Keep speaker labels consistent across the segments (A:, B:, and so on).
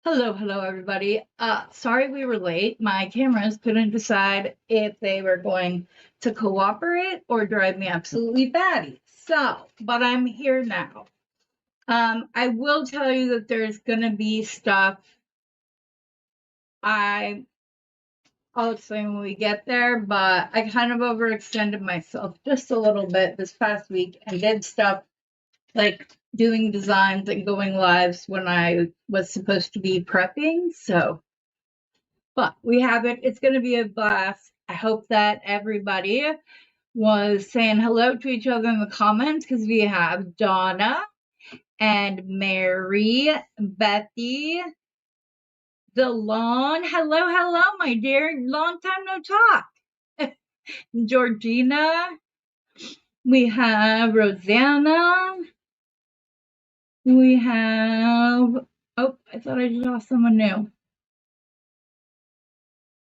A: Hello, everybody. Sorry we were late. My cameras couldn't decide if they were going to cooperate or drive me absolutely batty. But I'm here now. I will tell you that there's gonna be stuff I'll explain when we get there, but I kind of overextended myself just a little bit this past week and did stuff like doing designs and going lives when I was supposed to be prepping. But we have it. It's going to be a blast. I hope that everybody was saying hello to each other in the comments because we have Donna and Mary, Bethy, DeLon. Hello, my dear. Long time no talk. Georgina. We have Rosanna. We have, oh, I thought I saw someone new.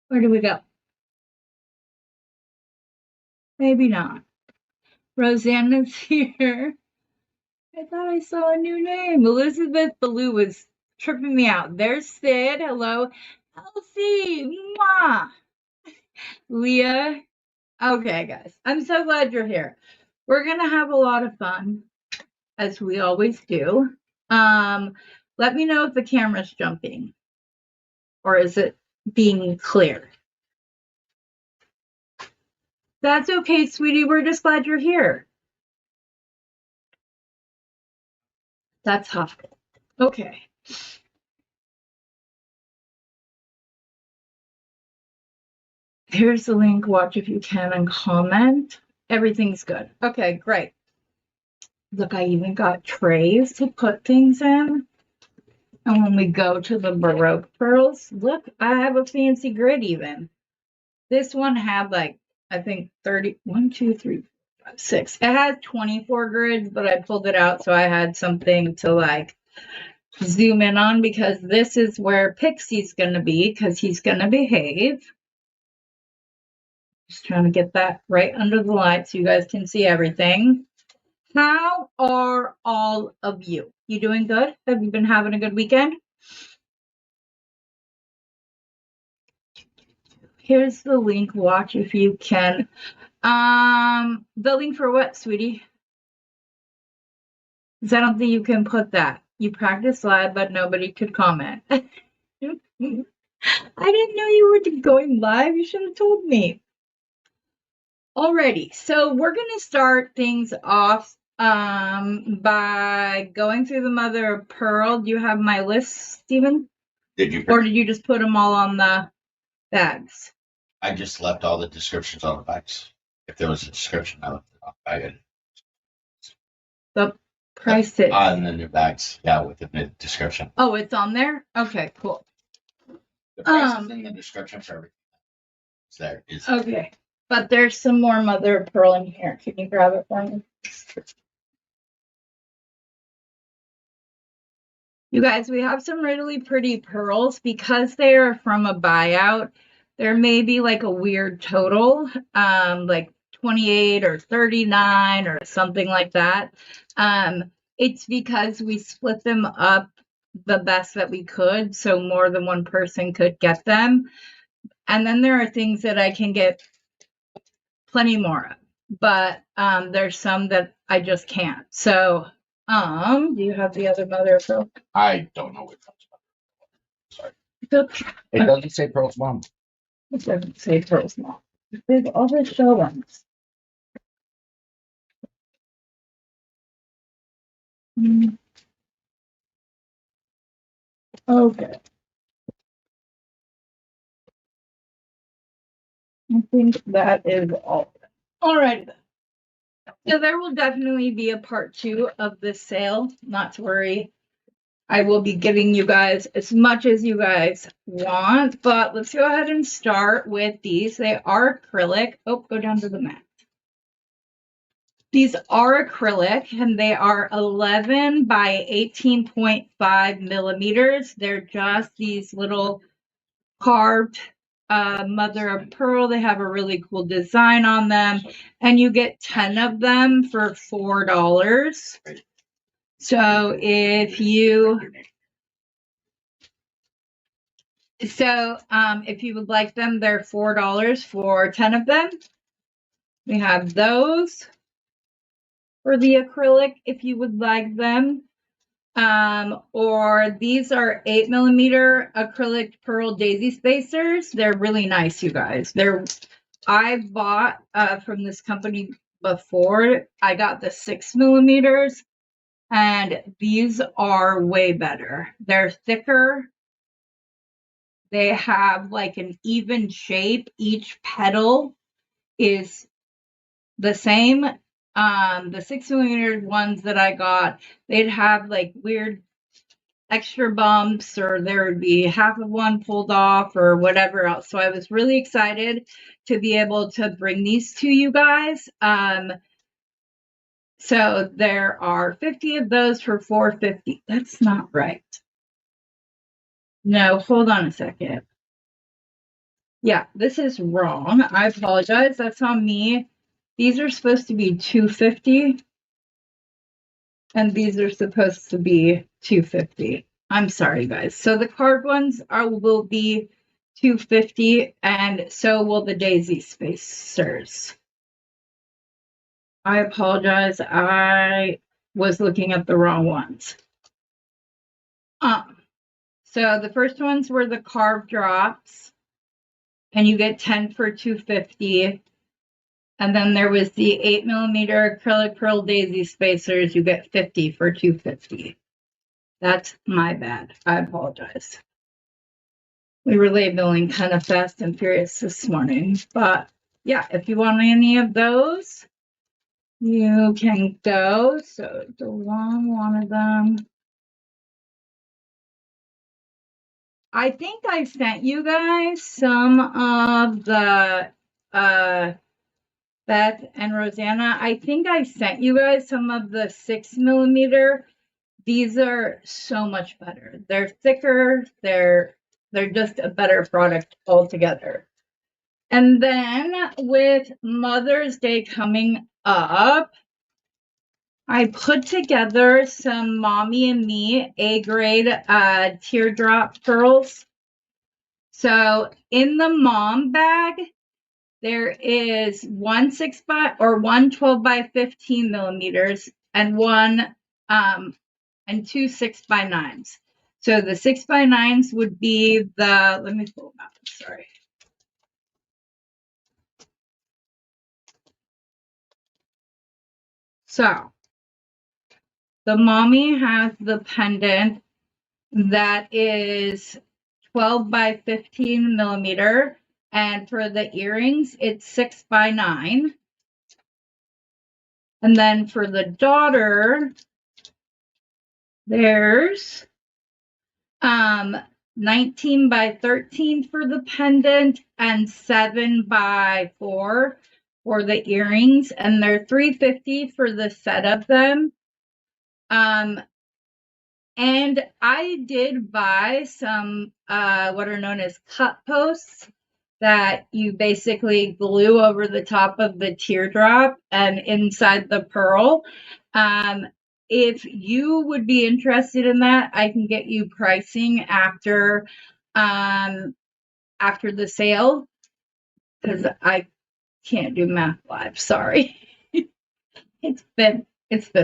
A: Where do we go? Maybe not. Rosanna's here. I thought I saw a new name. Elizabeth Ballou was tripping me out. There's Sid. Hello. Elsie. Mwah. Leah. Okay, guys. I'm so glad you're here. We're going to have a lot of fun, as we always do. Let me know if the camera's jumping. Or is it being clear? That's okay, sweetie. We're just glad you're here. That's hot. Okay. Here's the link. Watch if you can and comment. Everything's good. Okay, great. Look, I even got trays to put things in. And when we go to the Baroque pearls, look, I have a fancy grid even. This one had like, I think 30, 1, 2, 3, 4, 5, 6. It had 24 grids, but I pulled it out so I had something to like zoom in on because this is where Pixie's going to be because he's going to behave. Just trying to get that right under the light so you guys can see everything. How are all of you? You doing good? Have you been having a good weekend? Here's the link. Watch if you can. The link for what, sweetie? Because I don't think you can put that. You practice live, but nobody could comment. I didn't know you were going live. You should have told me. Alrighty, so we're going to start things off by going through the mother of pearl. Do you have my list, Stephen? Or did you just put them all on the bags?
B: I just left all the descriptions on the bags. If there was a description, I left it on the bag.
A: The prices.
B: On the new bags, yeah, with the description.
A: Oh, it's on there? Okay, cool.
B: The prices and the description for everything. It's there.
A: Okay, but there's some more mother of pearl in here. Can you grab it for me? You guys, we have some really pretty pearls because they are from a buyout. There may be like a weird total, like 28 or 39 or something like that. It's because we split them up the best that we could, so more than one person could get them. And then there are things that I can get plenty more of, but there's some that I just can't. So, do you have the other mother of pearl?
B: I don't know which one's. Sorry. It doesn't say Pearl's mom.
A: It doesn't say Pearl's mom. There's all the show ones. Okay. I think that is all. All right. So there will definitely be a part 2 of this sale. Not to worry. I will be giving you guys as much as you guys want, but let's go ahead and start with these. They are acrylic. Oh, go down to the mat. These are acrylic and they are 11 by 18.5 millimeters. They're just these little carved mother of pearl. They have a really cool design on them and you get 10 of them for $4. So if you So if you would like them, they're $4 for 10 of them. We have those for the acrylic if you would like them. Or these are 8mm acrylic pearl daisy spacers. They're really nice, you guys. I bought from this company before. I got the 6mm, and these are way better. They're thicker. They have like an even shape. Each petal is the same. The 6mm ones that I got, they'd have like weird extra bumps, or there would be half of one pulled off or whatever else. So I was really excited to be able to bring these to you guys. So there are 50 of those for $4.50. That's not right. No, hold on a second. Yeah, this is wrong. I apologize. That's on me. These are supposed to be $2.50, and these are supposed to be $2.50. I'm sorry, guys. So the card ones will be $2.50, and so will the daisy spacers. I apologize. I was looking at the wrong ones. So the first ones were the carved drops, and you get 10 for $2.50. And then there was the 8mm acrylic pearl daisy spacers. You get 50 for $2.50. That's my bad. I apologize. We were labeling kind of fast and furious this morning. But yeah, if you want any of those, you can go. So DeLong wanted them. I think I sent you guys some of the Beth and Rosanna. I think I sent you guys some of the 6mm. These are so much better. They're thicker. They're just a better product altogether. And then with Mother's Day coming up, I put together some Mommy and Me A-grade teardrop pearls. So in the mom bag, there is one 12 by 15 millimeters and two 6x9s. So the 6x9s would be the, let me pull them up, sorry. So the mommy has the pendant that is 12 by 15 millimeter. And for the earrings, it's 6x9. And then for the daughter, there's 19 by 13 for the pendant and 7 by 4 for the earrings. And they're $3.50 for the set of them. And I did buy some what are known as cut posts that you basically glue over the top of the teardrop and inside the pearl. If you would be interested in that, I can get you pricing after the sale, because I can't do math live. Sorry. It's been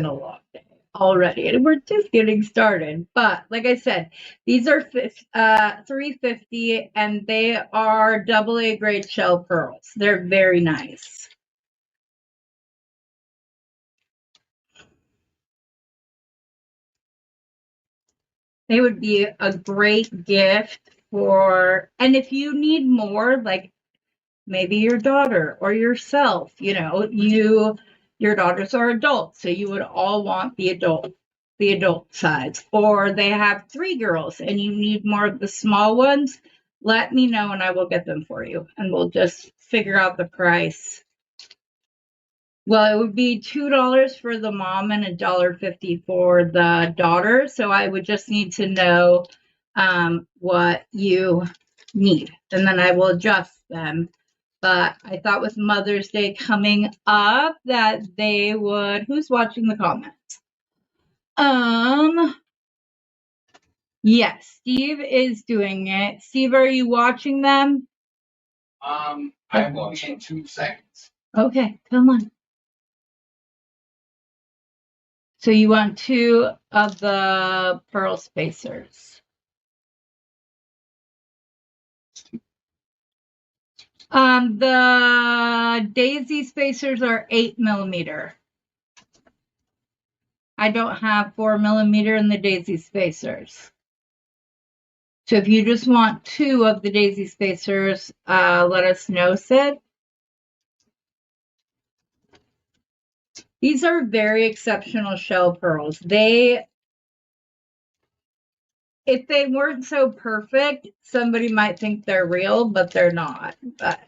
A: a long day already, and we're just getting started. But like I said, these are $3.50, and they are AA grade shell pearls. They're very nice. They would be a great gift for, and if you need more, like maybe your daughter or yourself, your daughters are adults, so you would all want the adult size, or they have 3 girls and you need more of the small ones, let me know and I will get them for you, and we'll just figure out the price. Well, it would be $2 for the mom and $1.50 for the daughter. So I would just need to know what you need, and then I will adjust them. But I thought with Mother's Day coming up that they would. Who's watching the comments? Yes, Steve is doing it. Steve, are you watching them?
C: I'm going in 2 seconds.
A: Okay, come on. So you want 2 of the pearl spacers. The daisy spacers are 8mm. I don't have 4mm in the daisy spacers. So if you just want 2 of the daisy spacers, let us know, Sid. These are very exceptional shell pearls. If they weren't so perfect, somebody might think they're real, but they're not. But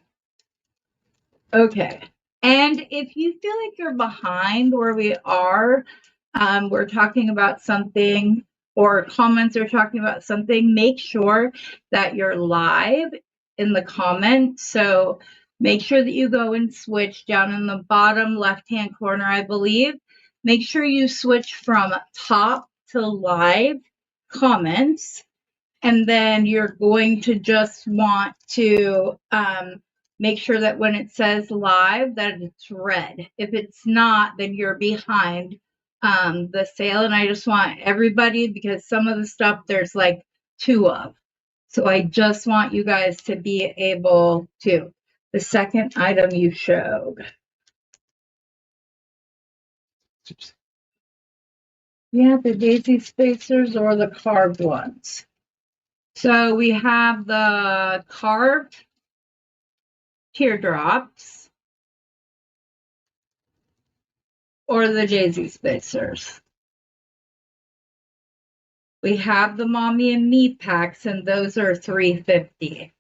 A: okay. And if you feel like you're behind where we are, we're talking about something, or comments are talking about something, make sure that you're live in the comments. So make sure that you go and switch down in the bottom left-hand corner, I believe. Make sure you switch from top to live comments. And then you're going to just want to make sure that when it says live, that it's red. If it's not, then you're behind the sale. And I just want everybody, because some of the stuff there's like 2 of. So I just want you guys to be able to. The second item you showed. Yeah, the daisy spacers or the carved ones. So we have the carved teardrops or the daisy spacers. We have the mommy and me packs, and those are $3.50.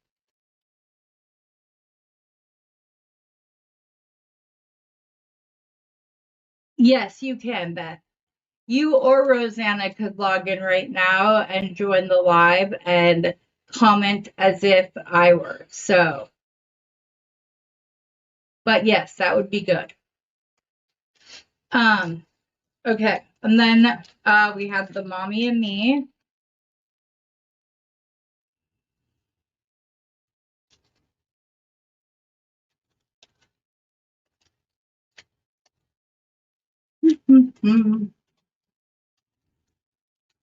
A: Yes, you can, Beth. You or Rosanna could log in right now and join the live and comment as if I were. So, but yes, that would be good. Okay, and then we have the mommy and me.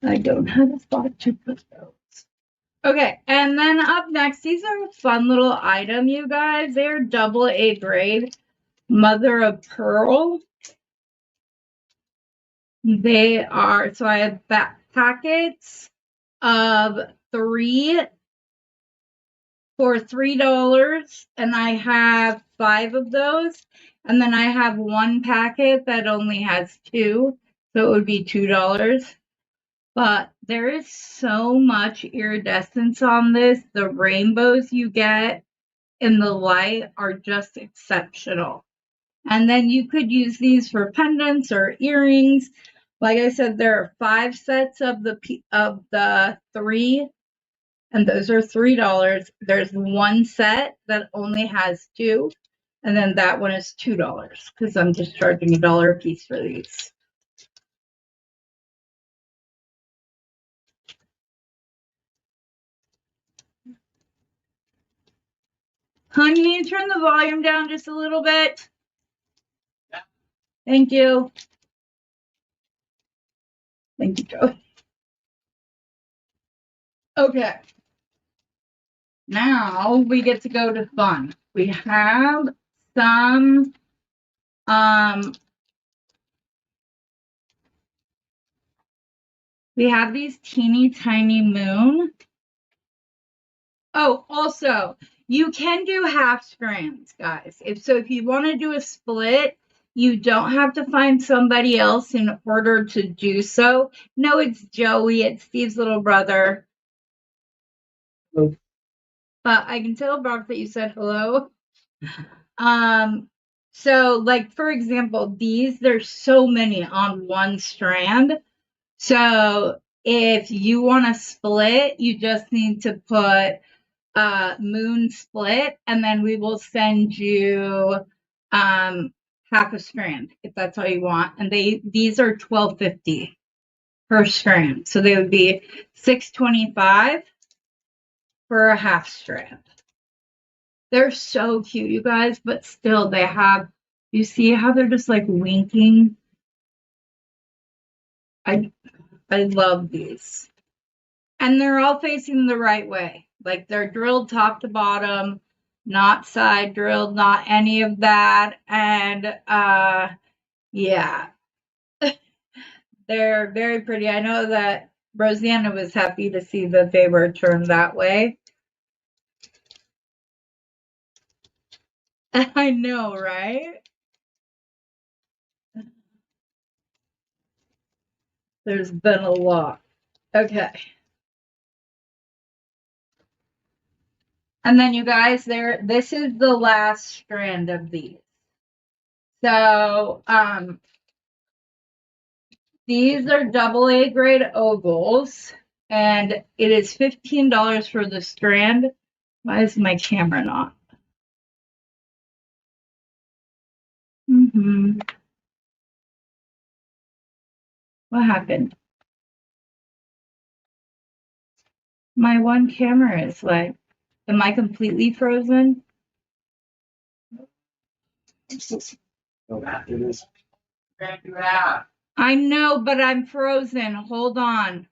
A: I don't have a spot to put those. Okay, and then up next, these are a fun little item, you guys. They're AA grade mother of pearl. They are, so I have packets of 3 for $3, and I have 5 of those. And then I have 1 packet that only has 2, so it would be $2. But there is so much iridescence on this. The rainbows you get in the light are just exceptional. And then you could use these for pendants or earrings. Like I said, there are 5 sets of the 3, and those are $3. There's 1 set that only has 2, and then that one is $2 because I'm just charging $1 a piece for these. Honey, can you turn the volume down just a little bit? Thank you. Thank you, Joe. Okay. Now we get to go to fun. We have some we have these teeny tiny moon. Oh, also, you can do half strands, guys. If you want to do a split, you don't have to find somebody else in order to do so. No, it's Joey. It's Steve's little brother. Hello. I can tell, Brock, that you said hello. So like, for example, there's so many on one strand. So if you want to split, you just need to put moon split, and then we will send you half a strand if that's all you want. And these are $12.50. per strand. So they would be $6.25 for a half strand. They're so cute, you guys, but still they have, you see how they're just like winking? I love these. And they're all facing the right way. Like they're drilled top to bottom, not side drilled, not any of that. And yeah. They're very pretty. I know that Rosanna was happy to see that they were turned that way. I know, right? There's been a lot. Okay. And then you guys, this is the last strand of these. So, these are AA grade ovals, and it is $15 for the strand. Why is my camera not? What happened? My one camera is like, am I completely frozen?
C: Go after this. Can't do that.
A: I know, but I'm frozen. Hold on.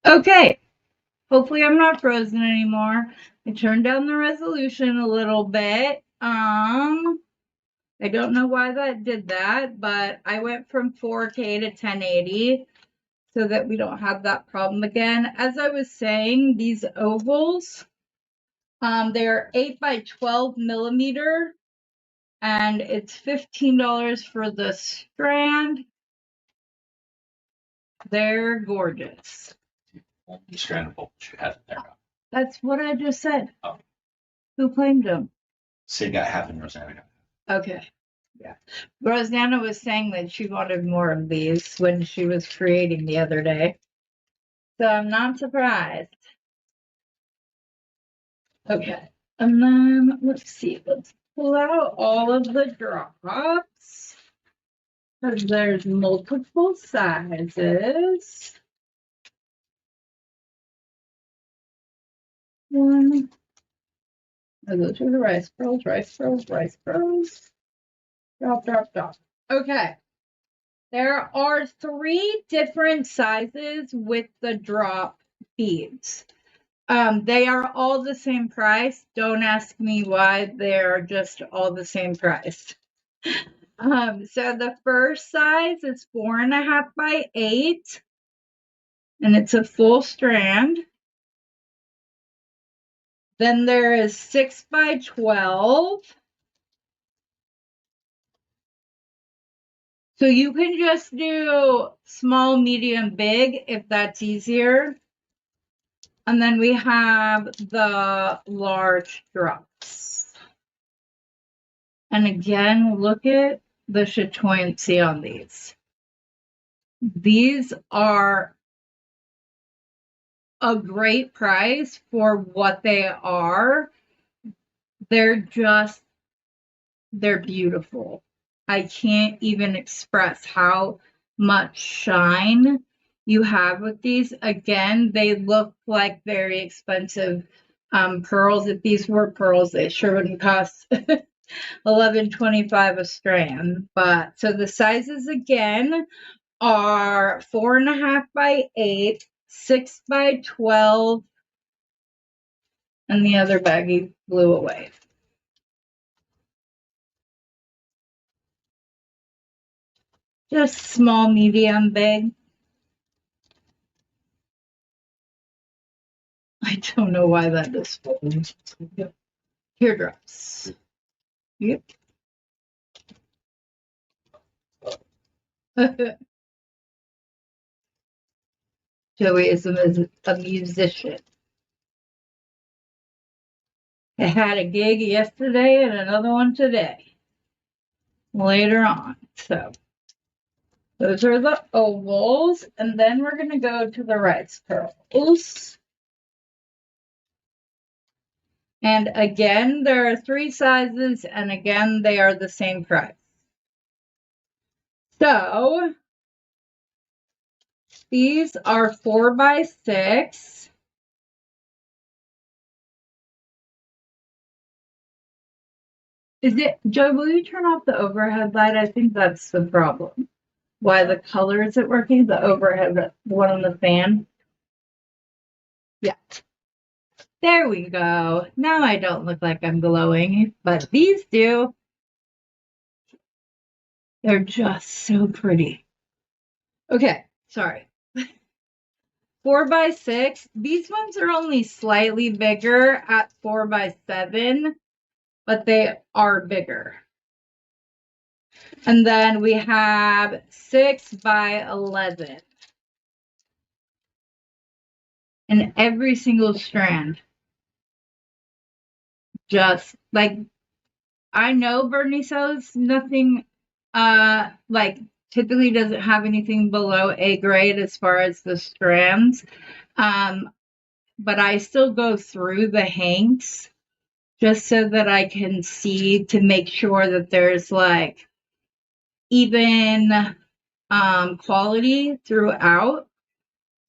A: Okay. Hopefully I'm not frozen anymore. I turned down the resolution a little bit. I don't know why that did that, but I went from 4K to 1080 so that we don't have that problem again. As I was saying, these ovals, they're 8 by 12 millimeter, and it's $15 for the strand. They're gorgeous.
B: Only strand of bolts you had in there.
A: That's what I just said.
B: Oh.
A: Who claimed them?
B: Sid got half and Rosanna got
A: Okay. Yeah. Rosanna was saying that she wanted more of these when she was creating the other day. So I'm not surprised. Okay. And then let's see. Let's pull out all of the drops. Because there's multiple sizes. One. Oh, those are the rice pearls, rice pearls, rice pearls. Drop, drop, drop. Okay. There are 3 different sizes with the drop beads. They are all the same price. Don't ask me why they're just all the same price. So the first size is 4.5 by 8, and it's a full strand. Then there is 6 by 12. So you can just do small, medium, big if that's easier. And then we have the large drops. And again, look at the chatoyancy on these. These are a great price for what they are. They're beautiful. I can't even express how much shine you have with these. Again, they look like very expensive pearls. If these were pearls, they sure wouldn't cost $11.25 a strand. But so the sizes again are 4.5 by 8, 6 by 12, and the other baggie blew away. Just small, medium, big. I don't know why that is full. Teardrops. Yep. Joey is a musician. I had a gig yesterday and another one today. Later on. So those are the ovals. And then we're going to go to the rice pearls. And again, there are 3 sizes. And again, they are the same price. So these are 4 by 6. Is it, Joe, will you turn off the overhead light? I think that's the problem. Why the color isn't working? The overhead, the one on the fan. Yeah. There we go. Now I don't look like I'm glowing, but these do. They're just so pretty. Okay, sorry. 4 by 6. These ones are only slightly bigger at 4 by 7, but they are bigger. And then we have 6 by 11. And every single strand. Just like, I know Bernie sells nothing, like typically doesn't have anything below A grade as far as the strands. But I still go through the hanks just so that I can see to make sure that there's like even quality throughout.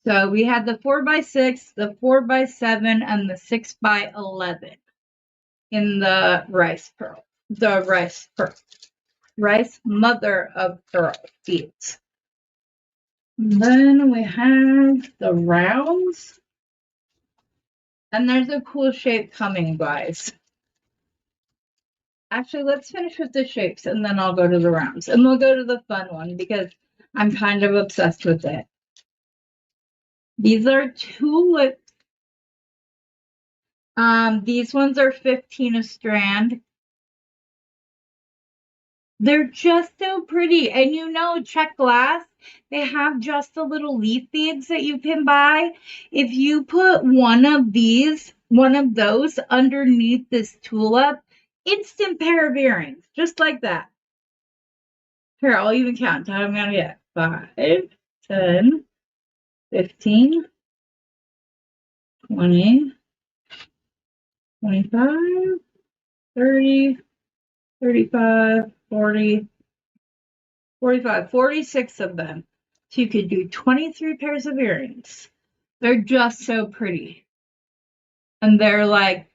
A: So we had the 4 by 6, the 4 by 7, and the 6 by 11 in the rice pearl. The rice pearl. Rice mother of pearl beads. And then we have the rounds. And there's a cool shape coming, guys. Actually, let's finish with the shapes and then I'll go to the rounds. And we'll go to the fun one because I'm kind of obsessed with it. These are tulips. These ones are 15 a strand. They're just so pretty. And you know, check glass, they have just the little leaf beads that you can buy. If you put one of those underneath this tulip, instant pair of earrings, just like that. Here, I'll even count. How I'm gonna get 5, 10, 15, 20, 25, 30, 35, 40, 45, 46 of them. So you could do 23 pairs of earrings. They're just so pretty. And they're like,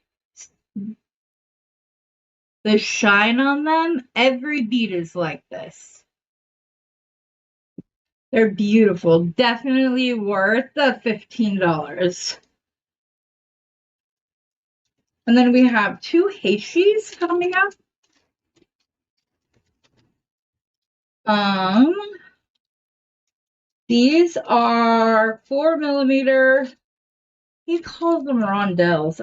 A: the shine on them, every bead is like this. They're beautiful. Definitely worth the $15. And then we have 2 Heishis coming up. These are 4mm. He calls them rondelles.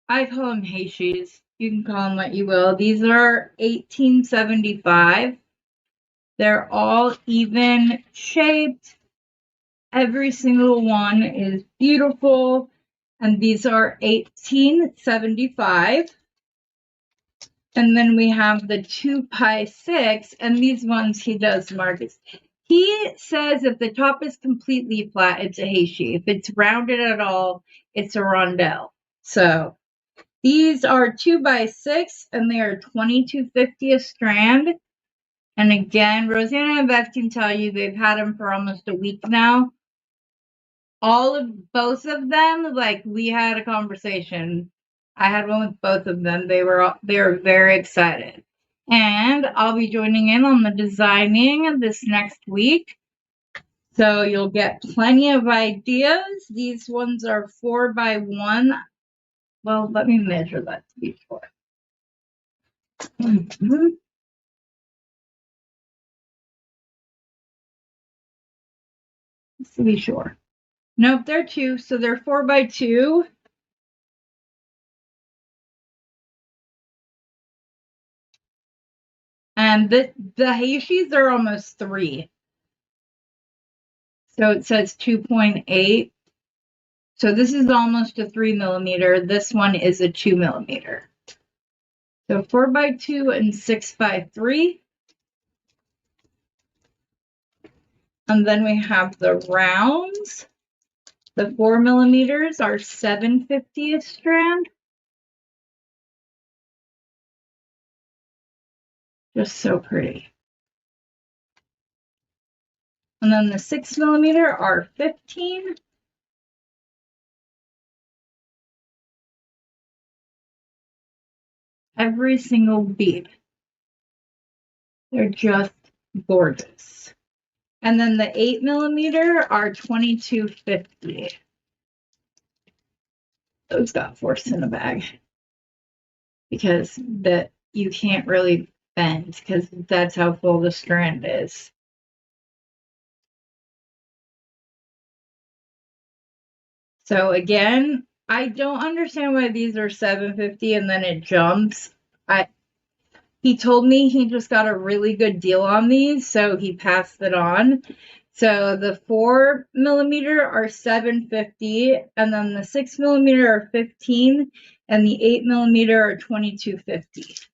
A: I call them Heishis. You can call them what you will. These are 1875. They're all even shaped. Every single one is beautiful. And these are 1875. And then we have the 2 by 6. And these ones he does markets. He says if the top is completely flat, it's a Heishi. If it's rounded at all, it's a rondelle. So these are 2 by 6, and they are $22.50 a strand. And again, Rosanna and Beth can tell you they've had them for almost a week now. Both of them, like we had a conversation. I had one with both of them. They were very excited. And I'll be joining in on the designing this next week. So you'll get plenty of ideas. These ones are 4x1. Well, let me measure that to be sure. Just to be sure. Nope, they're 2, so they're 4x2. And the Hayshis are almost 3. So it says 2.8. So this is almost a 3mm. This one is a 2mm. So 4x2 and 6x3. And then we have the rounds. The 4mm are $7.50 a strand. Just so pretty. And then the 6mm are $15. Every single bead. They're just gorgeous. And then the 8mm are $22.50. Those got forced in a bag because you can't really bend because that's how full the strand is. So again, I don't understand why these are $7.50 and then it jumps. He told me he just got a really good deal on these, so he passed it on. So the 4mm are $7.50, and then the 6mm are $15, and the 8mm are $22.50.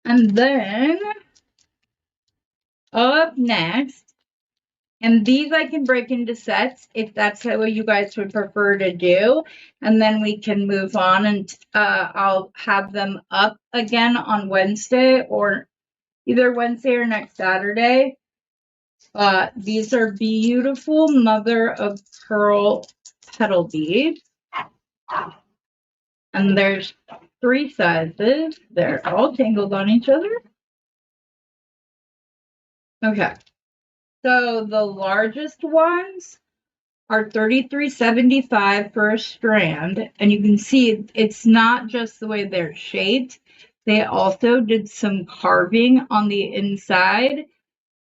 A: And then up next, and these I can break into sets if that's what you guys would prefer to do. And then we can move on and I'll have them up again on Wednesday or either Wednesday or next Saturday. These are beautiful mother of pearl petal beads. And there's 3 sizes. They're all tangled on each other. Okay. So the largest ones are $33.75 for a strand. And you can see it's not just the way they're shaped. They also did some carving on the inside.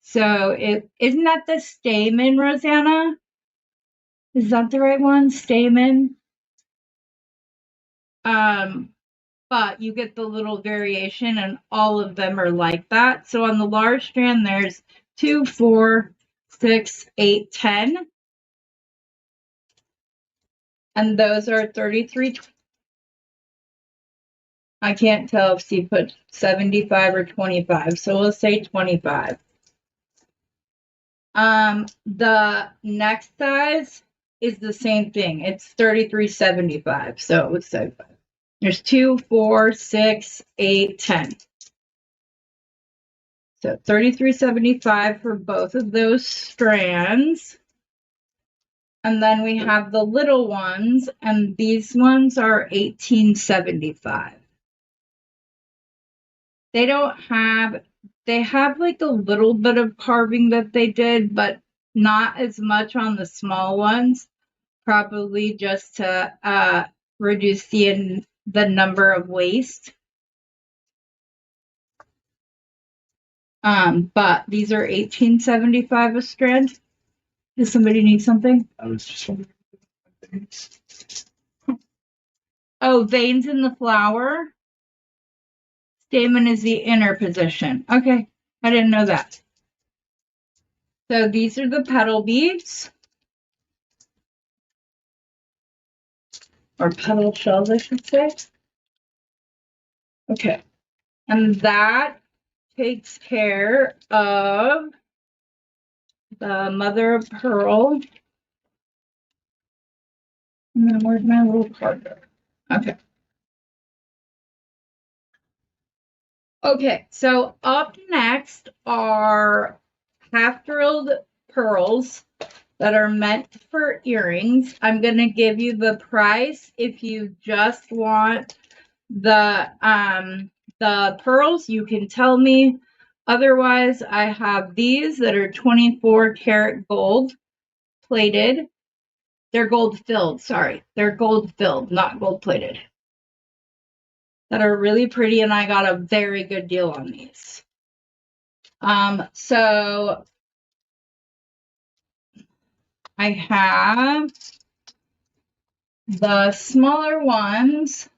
A: So isn't that the stamen, Rosanna? Is that the right one? Stamen? But you get the little variation and all of them are like that. So on the large strand, there's 2, 4, 6, 8, 10. And those are 33. I can't tell if she put 75 or 25. So we'll say 25. The next size is the same thing. It's $33.75. So it would say there's 2, 4, 6, 8, 10. So $33.75 for both of those strands. And then we have the little ones, and these ones are $18.75. They have like a little bit of carving that they did, but not as much on the small ones, probably just to reduce the number of waste. But these are $18.75 a strand. Does somebody need something?
C: I was just wondering.
A: Oh, veins in the flower. Stamen is the inner position. Okay, I didn't know that. So these are the petal beads. Or petal shells, I should say. Okay, and that takes care of the mother of pearl. And then where's my little card? Okay. Okay, so up next are half drilled pearls. that are meant for earrings. I'm going to give you the price if you just want the pearls, you can tell me. Otherwise, I have these that are 24 karat gold plated. They're gold filled, sorry. They're gold filled, not gold plated. That are really pretty, and I got a very good deal on these. So I have the smaller ones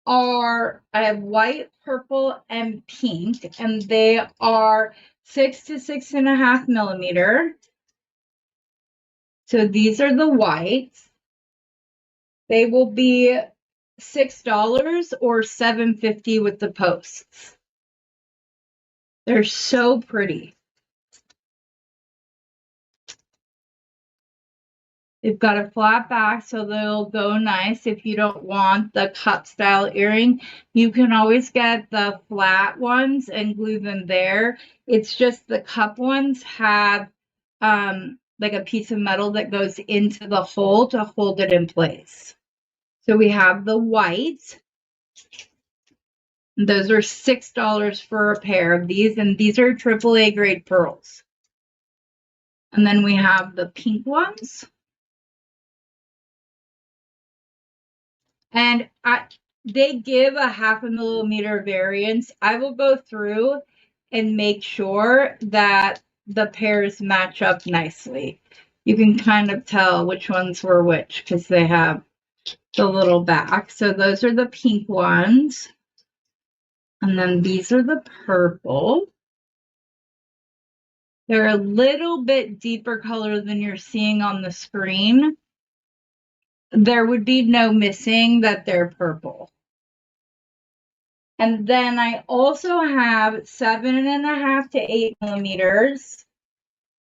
A: I have white, purple, and pink, and they are 6 to 6.5 millimeter. So these are the whites. They will be $6 or $7.50 with the posts. They're so pretty. They've got a flat back, so they'll go nice. If you don't want the cup style earring, you can always get the flat ones and glue them there. It's just the cup ones have like a piece of metal that goes into the hole to hold it in place. So we have the white. Those are $6 for a pair of these, and these are AAA grade pearls. And then we have the pink ones. And they give a 0.5 millimeter variance. I will go through and make sure that the pairs match up nicely. You can kind of tell which ones were which because they have the little back. So those are the pink ones. And then these are the purple. They're a little bit deeper color than you're seeing on the screen. There would be no missing that they're purple. And then I also have 7.5 to 8 millimeters.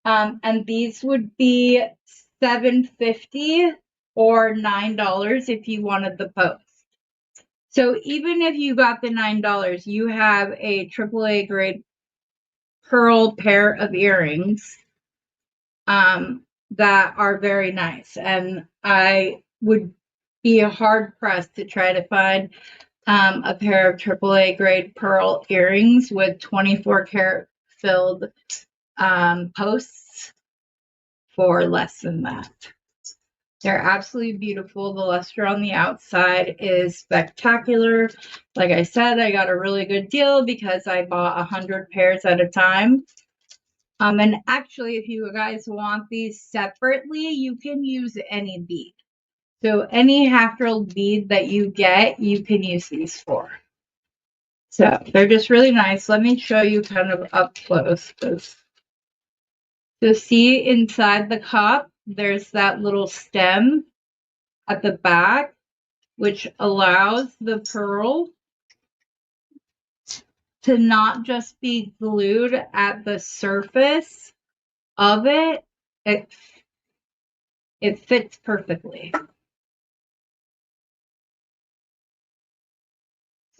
A: And these would be $7.50 or $9 if you wanted the post. So even if you got the $9, you have a AAA grade pearl pair of earrings that are very nice. And I would be hard pressed to try to find a pair of AAA grade pearl earrings with 24 karat filled posts for less than that. They're absolutely beautiful. The luster on the outside is spectacular. Like I said, I got a really good deal because I bought 100 pairs at a time. And actually, if you guys want these separately, you can use any bead. So any half-drilled bead that you get, you can use these for. So they're just really nice. Let me show you kind of up close. So see inside the cup, there's that little stem at the back, which allows the pearl to not just be glued at the surface of it. It fits perfectly.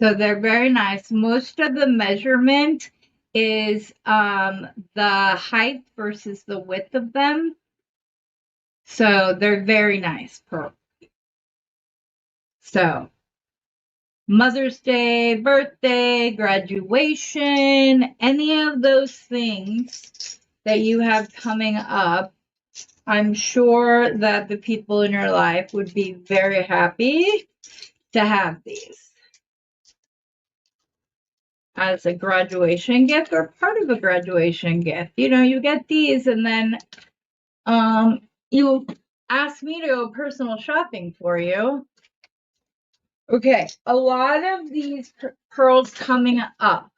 A: So they're very nice. Most of the measurement is the height versus the width of them. So they're very nice pearls. So Mother's Day, birthday, graduation, any of those things that you have coming up, I'm sure that the people in your life would be very happy to have these as a graduation gift or part of a graduation gift. You know, you get these and then you ask me to go personal shopping for you. Okay, a lot of these pearls coming up,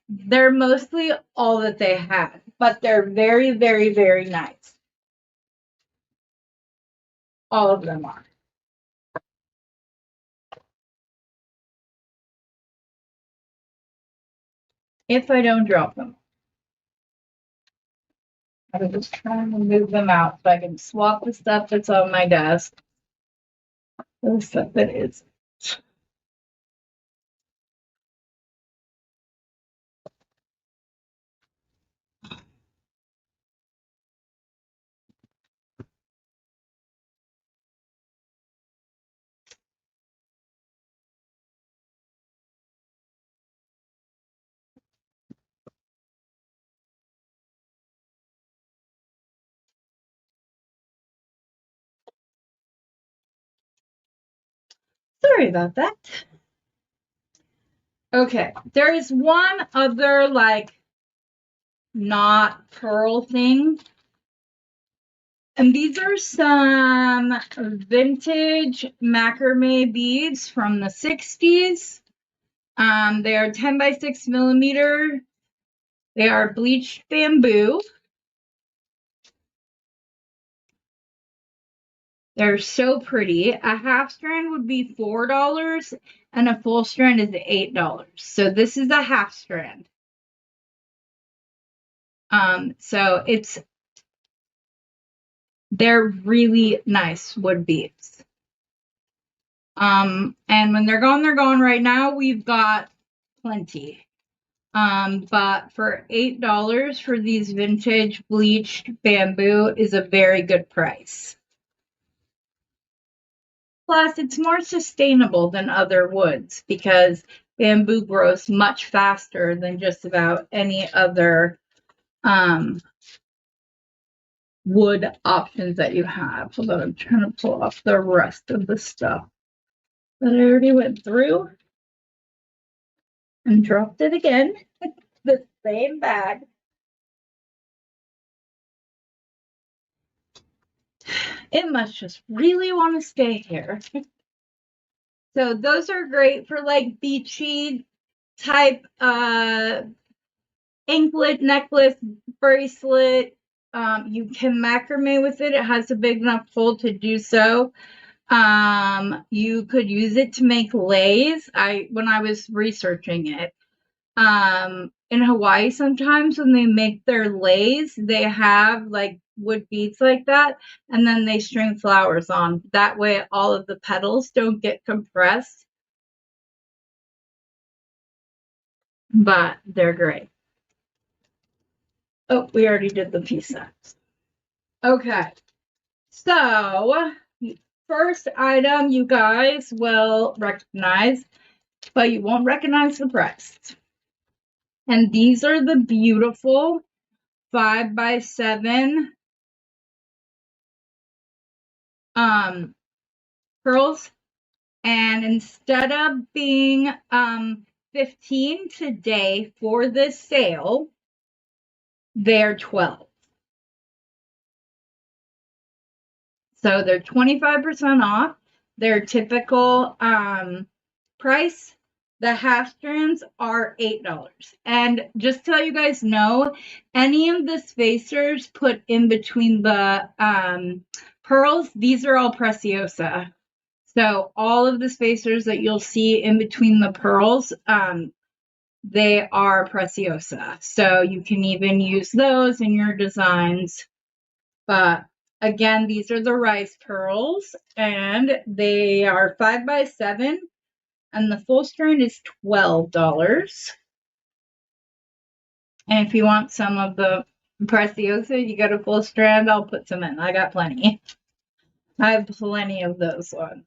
A: they're mostly all that they have, but they're very, very, very nice. All of them are. If I don't drop them. I'm just trying to move them out so I can swap the stuff that's on my desk for the stuff that is. Sorry about that. Okay, there is one other like not pearl thing. And these are some vintage macrame beads from the 60s. They are 10 by 6 millimeter. They are bleached bamboo. They're so pretty. A half strand would be $4 and a full strand is $8. So this is a half strand. So they're really nice wood beads. And when they're gone right now. We've got plenty. But for $8 for these vintage bleached bamboo is a very good price. Plus, it's more sustainable than other woods because bamboo grows much faster than just about any other wood options that you have. Hold on, I'm trying to pull off the rest of the stuff that I already went through and dropped it again. The same bag. It must just really want to stay here. So those are great for like beachy type anklet, necklace, bracelet. You can macrame with it. It has a big enough hole to do so. You could use it to make leis. When I was researching it, in Hawaii, sometimes when they make their leis, they have like wood beads like that, and then they string flowers on. That way, all of the petals don't get compressed. But they're great. Oh, we already did the piece sets. Okay, so first item you guys will recognize, but you won't recognize the price. And these are the beautiful 5 by 7 pearls. And instead of being 15 today for this sale, they're 12. So they're 25% off their typical price. The half strands are $8. And just to let you guys know, any of the spacers put in between the pearls, these are all Preciosa. So all of the spacers that you'll see in between the pearls, they are Preciosa. So you can even use those in your designs. But again, these are the rice pearls, and they are 5 by 7, and the full strand is $12. And if you want some of the Preciosa, you get a full strand, I'll put some in. I got plenty. I have plenty of those ones.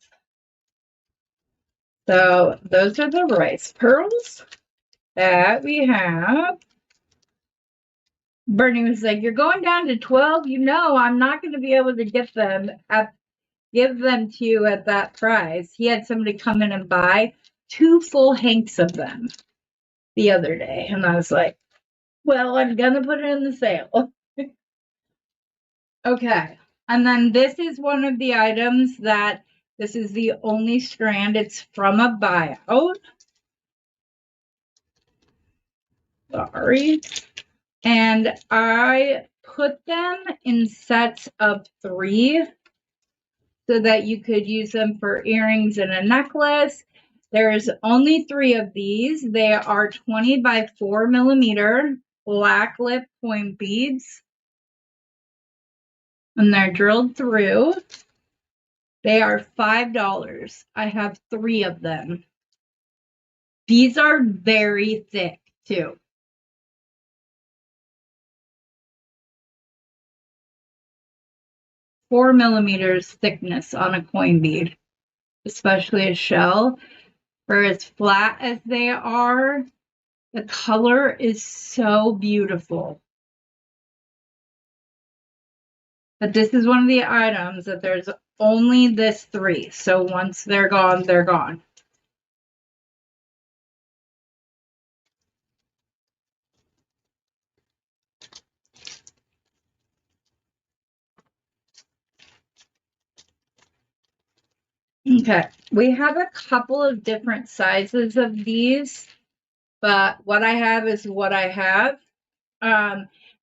A: So those are the rice pearls that we have. Bernie was like, "You're going down to 12. You know, I'm not going to be able to give them to you at that price." He had somebody come in and buy 2 full hanks of them the other day. And I was like, well, I'm going to put it in the sale. Okay. And then this is one of the items that this is the only strand. It's from a buyout. Sorry. And I put them in sets of 3 so that you could use them for earrings and a necklace. There's only 3 of these. They are 20 by 4 millimeter black lip point beads. And they're drilled through. They are $5. I have 3 of them. These are very thick too. Four millimeters thickness on a coin bead, especially a shell. For as flat as they are, the color is so beautiful. But this is one of the items that there's only this 3. So once they're gone, they're gone. Okay, we have a couple of different sizes of these, but what I have is what I have.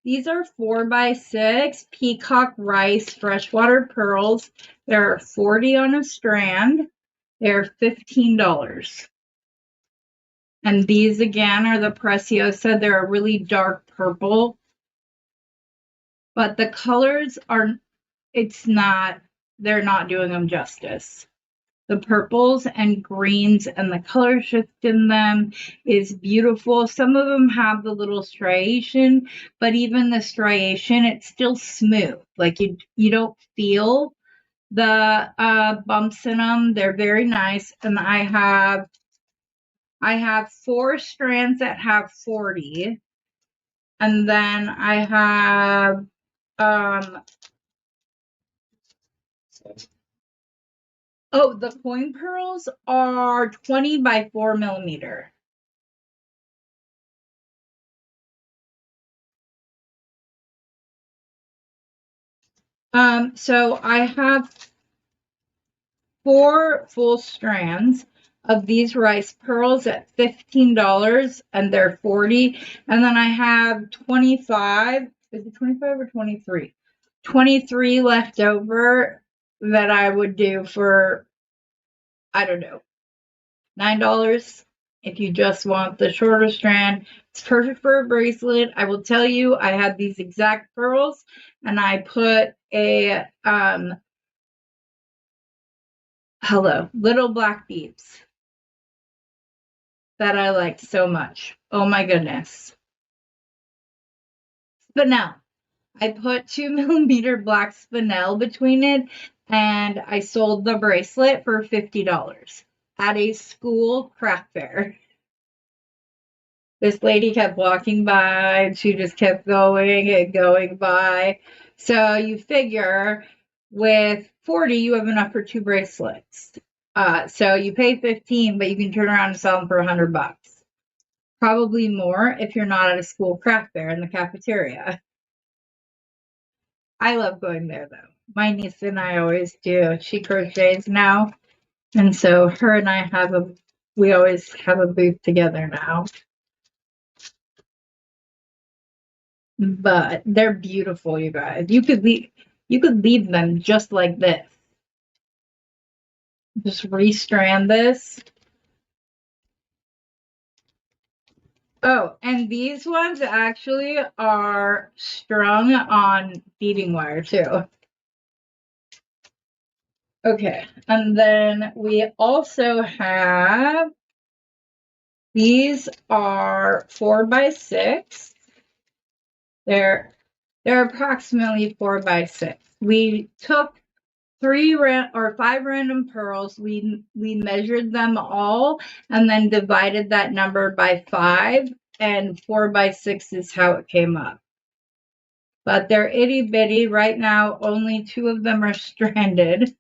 A: These are 4x6 peacock rice freshwater pearls. There are 40 on a strand. They're $15. And these again are the Preciosa. They're a really dark purple. But the colors are, they're not doing them justice. The purples and greens and the color shift in them is beautiful. Some of them have the little striation, but even the striation, it's still smooth. Like you don't feel the bumps in them. They're very nice. And I have 4 strands that have 40. And then I have oh, the coin pearls are 20 by 4 millimeter. So I have 4 full strands of these rice pearls at $15, and they're 40. And then I have 25. Is it 25 or 23? 23 left over that I would do for, I don't know, $9 if you just want the shorter strand. It's perfect for a bracelet. I will tell you, I had these exact pearls and I put a little black beads that I liked so much. Oh my goodness. Spinel. I put 2 millimeter black spinel between it, and I sold the bracelet for $50 at a school craft fair. This lady kept walking by and she just kept going and going by. So you figure with 40, you have enough for 2 bracelets. So you pay 15, but you can turn around and sell them for $100. Probably more if you're not at a school craft fair in the cafeteria. I love going there though. My niece and I always do. She crochets now. And so her and I we always have a booth together now. But they're beautiful, you guys. You could leave them just like this. Just restrand this. Oh, and these ones actually are strung on beading wire too. Okay, and then we also have, these are 4x6. They're approximately 4x6. We took 5 random pearls. We measured them all and then divided that number by 5, and 4x6 is how it came up. But they're itty bitty. Right now, only 2 of them are stranded.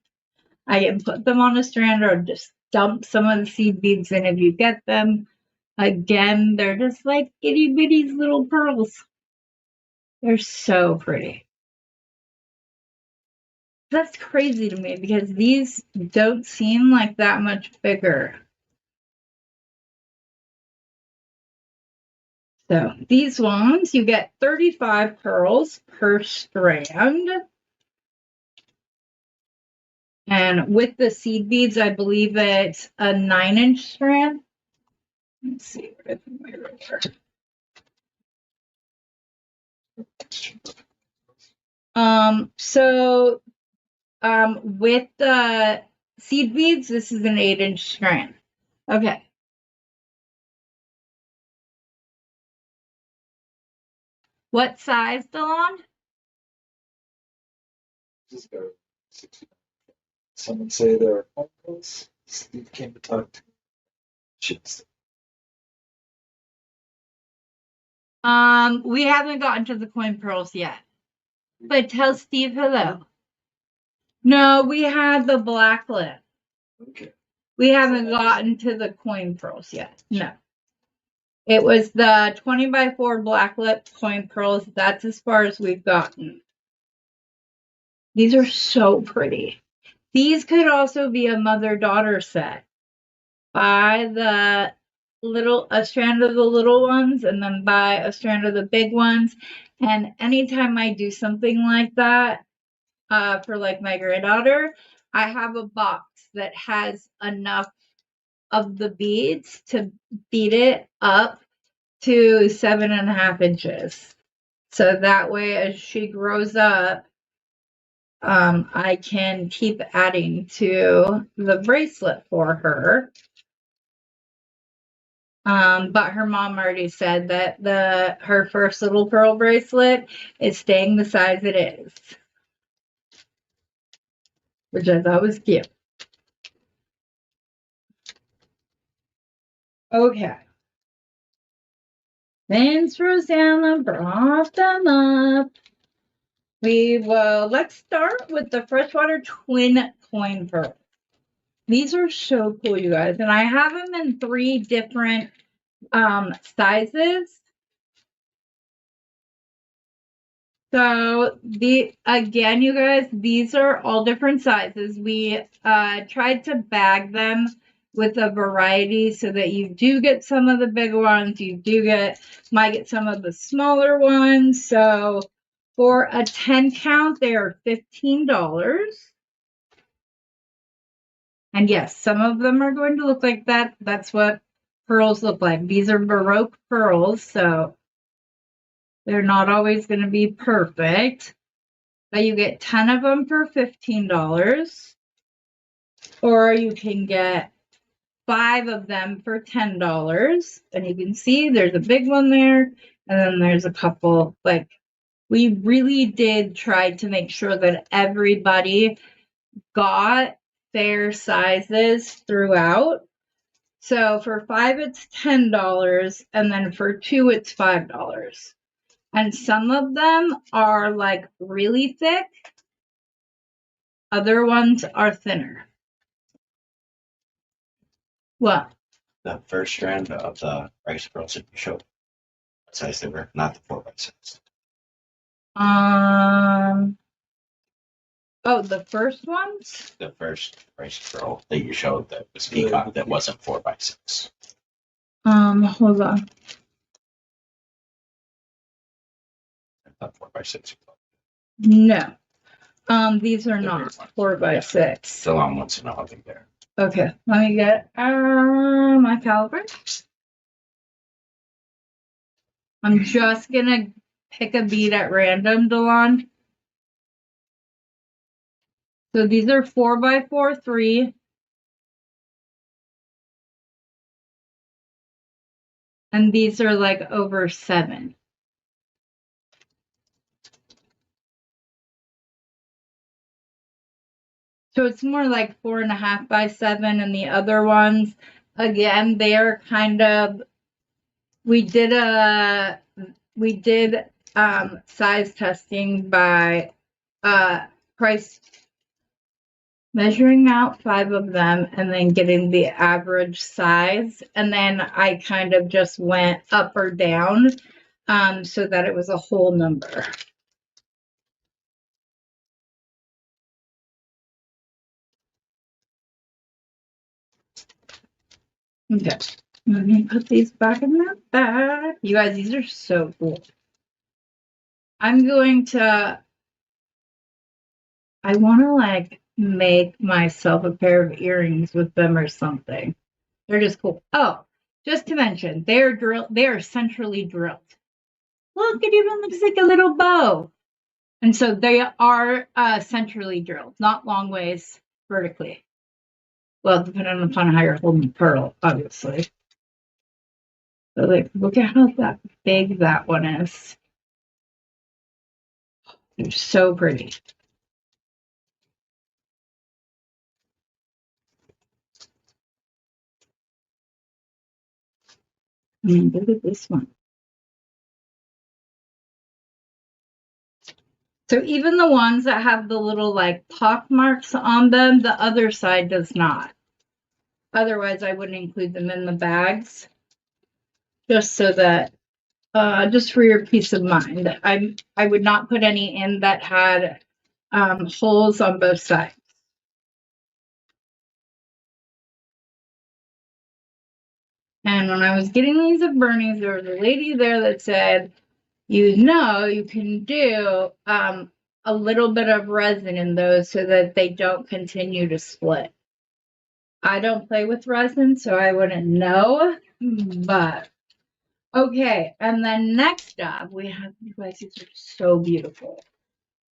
A: I can put them on a strand or just dump some of the seed beads in if you get them. Again, they're just like itty bitty little pearls. They're so pretty. That's crazy to me because these don't seem like that much bigger. So these ones, you get 35 pearls per strand. And with the seed beads, I believe it's a 9-inch strand. Let's see. With the seed beads, this is an 8-inch strand. Okay. What size, Delon?
C: Someone say there are uncles. Steve came to talk to me.
A: We haven't gotten to the coin pearls yet. But tell Steve hello. No, we had the black lip.
C: Okay.
A: We haven't gotten to the coin pearls yet. No. It was the 20x4 black lip coin pearls. That's as far as we've gotten. These are so pretty. These could also be a mother-daughter set. Buy the a strand of the little ones and then buy a strand of the big ones. And anytime I do something like that, for like my granddaughter, I have a box that has enough of the beads to beat it up to 7.5 inches. So that way, as she grows up, I can keep adding to the bracelet for her. But her mom already said that her first little pearl bracelet is staying the size it is, which I thought was cute. Okay. Since Rosanna brought them up, let's start with the freshwater twin coin pearl. These are so cool, you guys, and I have them in 3 different sizes. So again, you guys, these are all different sizes. We tried to bag them with a variety so that you do get some of the big ones, might get some of the smaller ones. So for a 10 count, they are $15. And yes, some of them are going to look like that. That's what pearls look like. These are Baroque pearls, so they're not always going to be perfect. But you get 10 of them for $15. Or you can get 5 of them for $10. And you can see there's a big one there. And then there's a couple, we really did try to make sure that everybody got their sizes throughout. So for 5, it's $10. And then for 2, it's $5. And some of them are like really thick. Other ones are thinner. What?
B: The first strand of the rice pearls that you showed. What size they were, not the 4x6.
A: Oh, the first ones?
B: The first rice pearl that you showed that was peacock that wasn't 4x6.
A: Hold on.
B: I thought 4x6.
A: No. These are not 4x6.
B: Still on wants to know how big they're.
A: Okay, let me get my caliper. I'm just gonna pick a bead at random, Delon. So these are 4x4 3. And these are like over 7. So it's more like 4.5 by 7, and the other ones, again, they are kind of. We did size testing by price, measuring out 5 of them and then getting the average size, and then I kind of just went up or down so that it was a whole number. Okay, let me put these back in that bag. You guys, these are so cool. I'm going to. I want to like make myself a pair of earrings with them or something. They're just cool. Oh, just to mention, they are centrally drilled. Look, it even looks like a little bow. And so they are centrally drilled, not long ways vertically. Well, depending upon how you're holding the pearl, obviously. So like, look at how big that one is. They're so pretty. Look at this one. So even the ones that have the little like pock marks on them, the other side does not. Otherwise, I wouldn't include them in the bags. Just so that, just for your peace of mind. I would not put any in that had holes on both sides. And when I was getting these at Bernie's, there was a lady there that said, you can do a little bit of resin in those so that they don't continue to split. I don't play with resin, so I wouldn't know, but okay. And then next up, we have, you guys, these are so beautiful.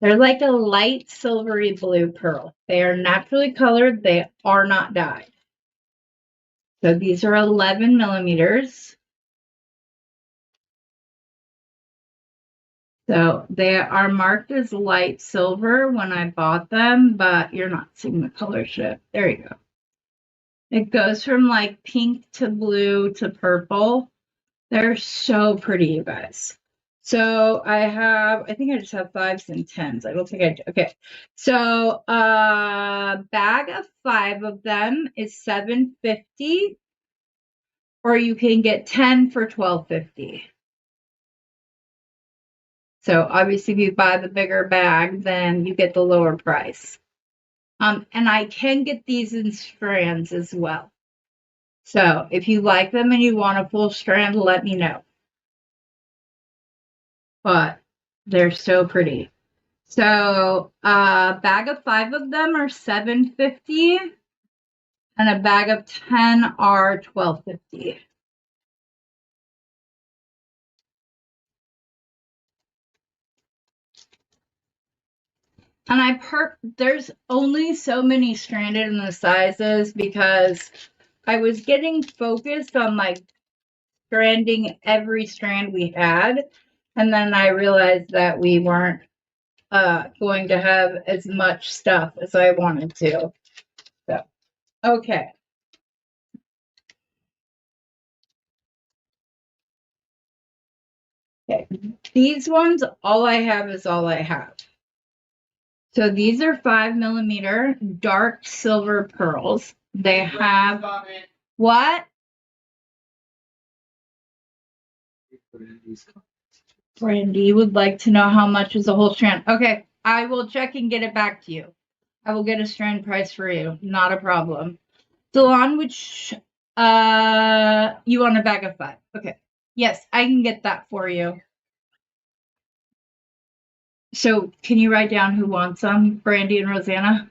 A: They're like a light silvery blue pearl. They are naturally colored. They are not dyed. So these are 11 millimeters. So they are marked as light silver when I bought them, but you're not seeing the color shift. There you go. It goes from like pink to blue to purple. They're so pretty, you guys. So I think I just have 5s and 10s. I don't think I do. Okay. So a bag of 5 of them is $7.50, or you can get 10 for $12.50. So obviously if you buy the bigger bag, then you get the lower price. And I can get these in strands as well. So if you like them and you want a full strand, let me know. But they're so pretty. So a bag of 5 of them are $7.50, and a bag of 10 are $12.50. And there's only so many stranded in the sizes because I was getting focused on like stranding every strand we had, and then I realized that we weren't going to have as much stuff as I wanted to. So, okay. Okay, these ones, all I have is all I have. So these are 5 millimeter dark silver pearls. They have what? Brandy would like to know how much is a whole strand. Okay, I will check and get it back to you. I will get a strand price for you. Not a problem. Delon, which you want a bag of 5? Okay. Yes, I can get that for you. So can you write down who wants some? Brandy and Rosanna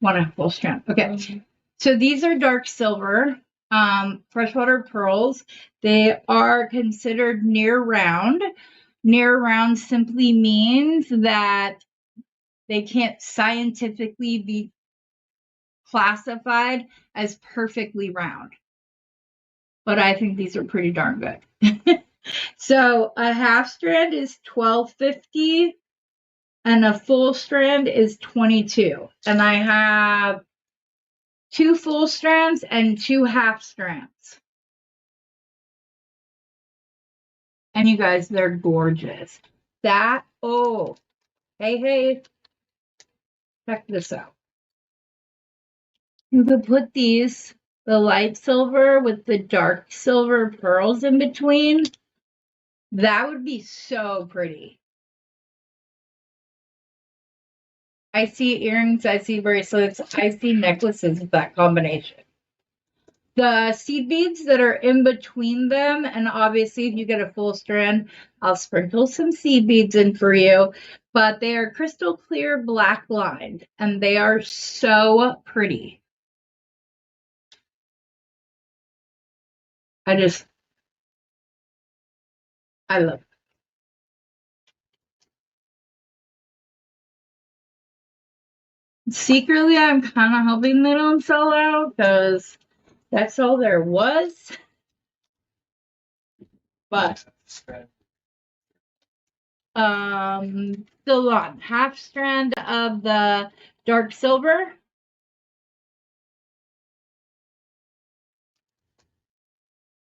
A: want a full strand. Okay. So these are dark silver, freshwater pearls. They are considered near round. Near round simply means that they can't scientifically be classified as perfectly round. But I think these are pretty darn good. So a half strand is $12.50 and a full strand is $22. And I have 2 full strands and 2 half strands. And you guys, they're gorgeous. Hey, check this out. You could put these, the light silver with the dark silver pearls in between. That would be so pretty. I see earrings, I see bracelets, I see necklaces with that combination. The seed beads that are in between them, and obviously if you get a full strand, I'll sprinkle some seed beads in for you, but they are crystal clear black lined, and they are so pretty. I love it. Secretly, I'm kind of hoping they don't sell out because that's all there was. But still on half strand of the dark silver.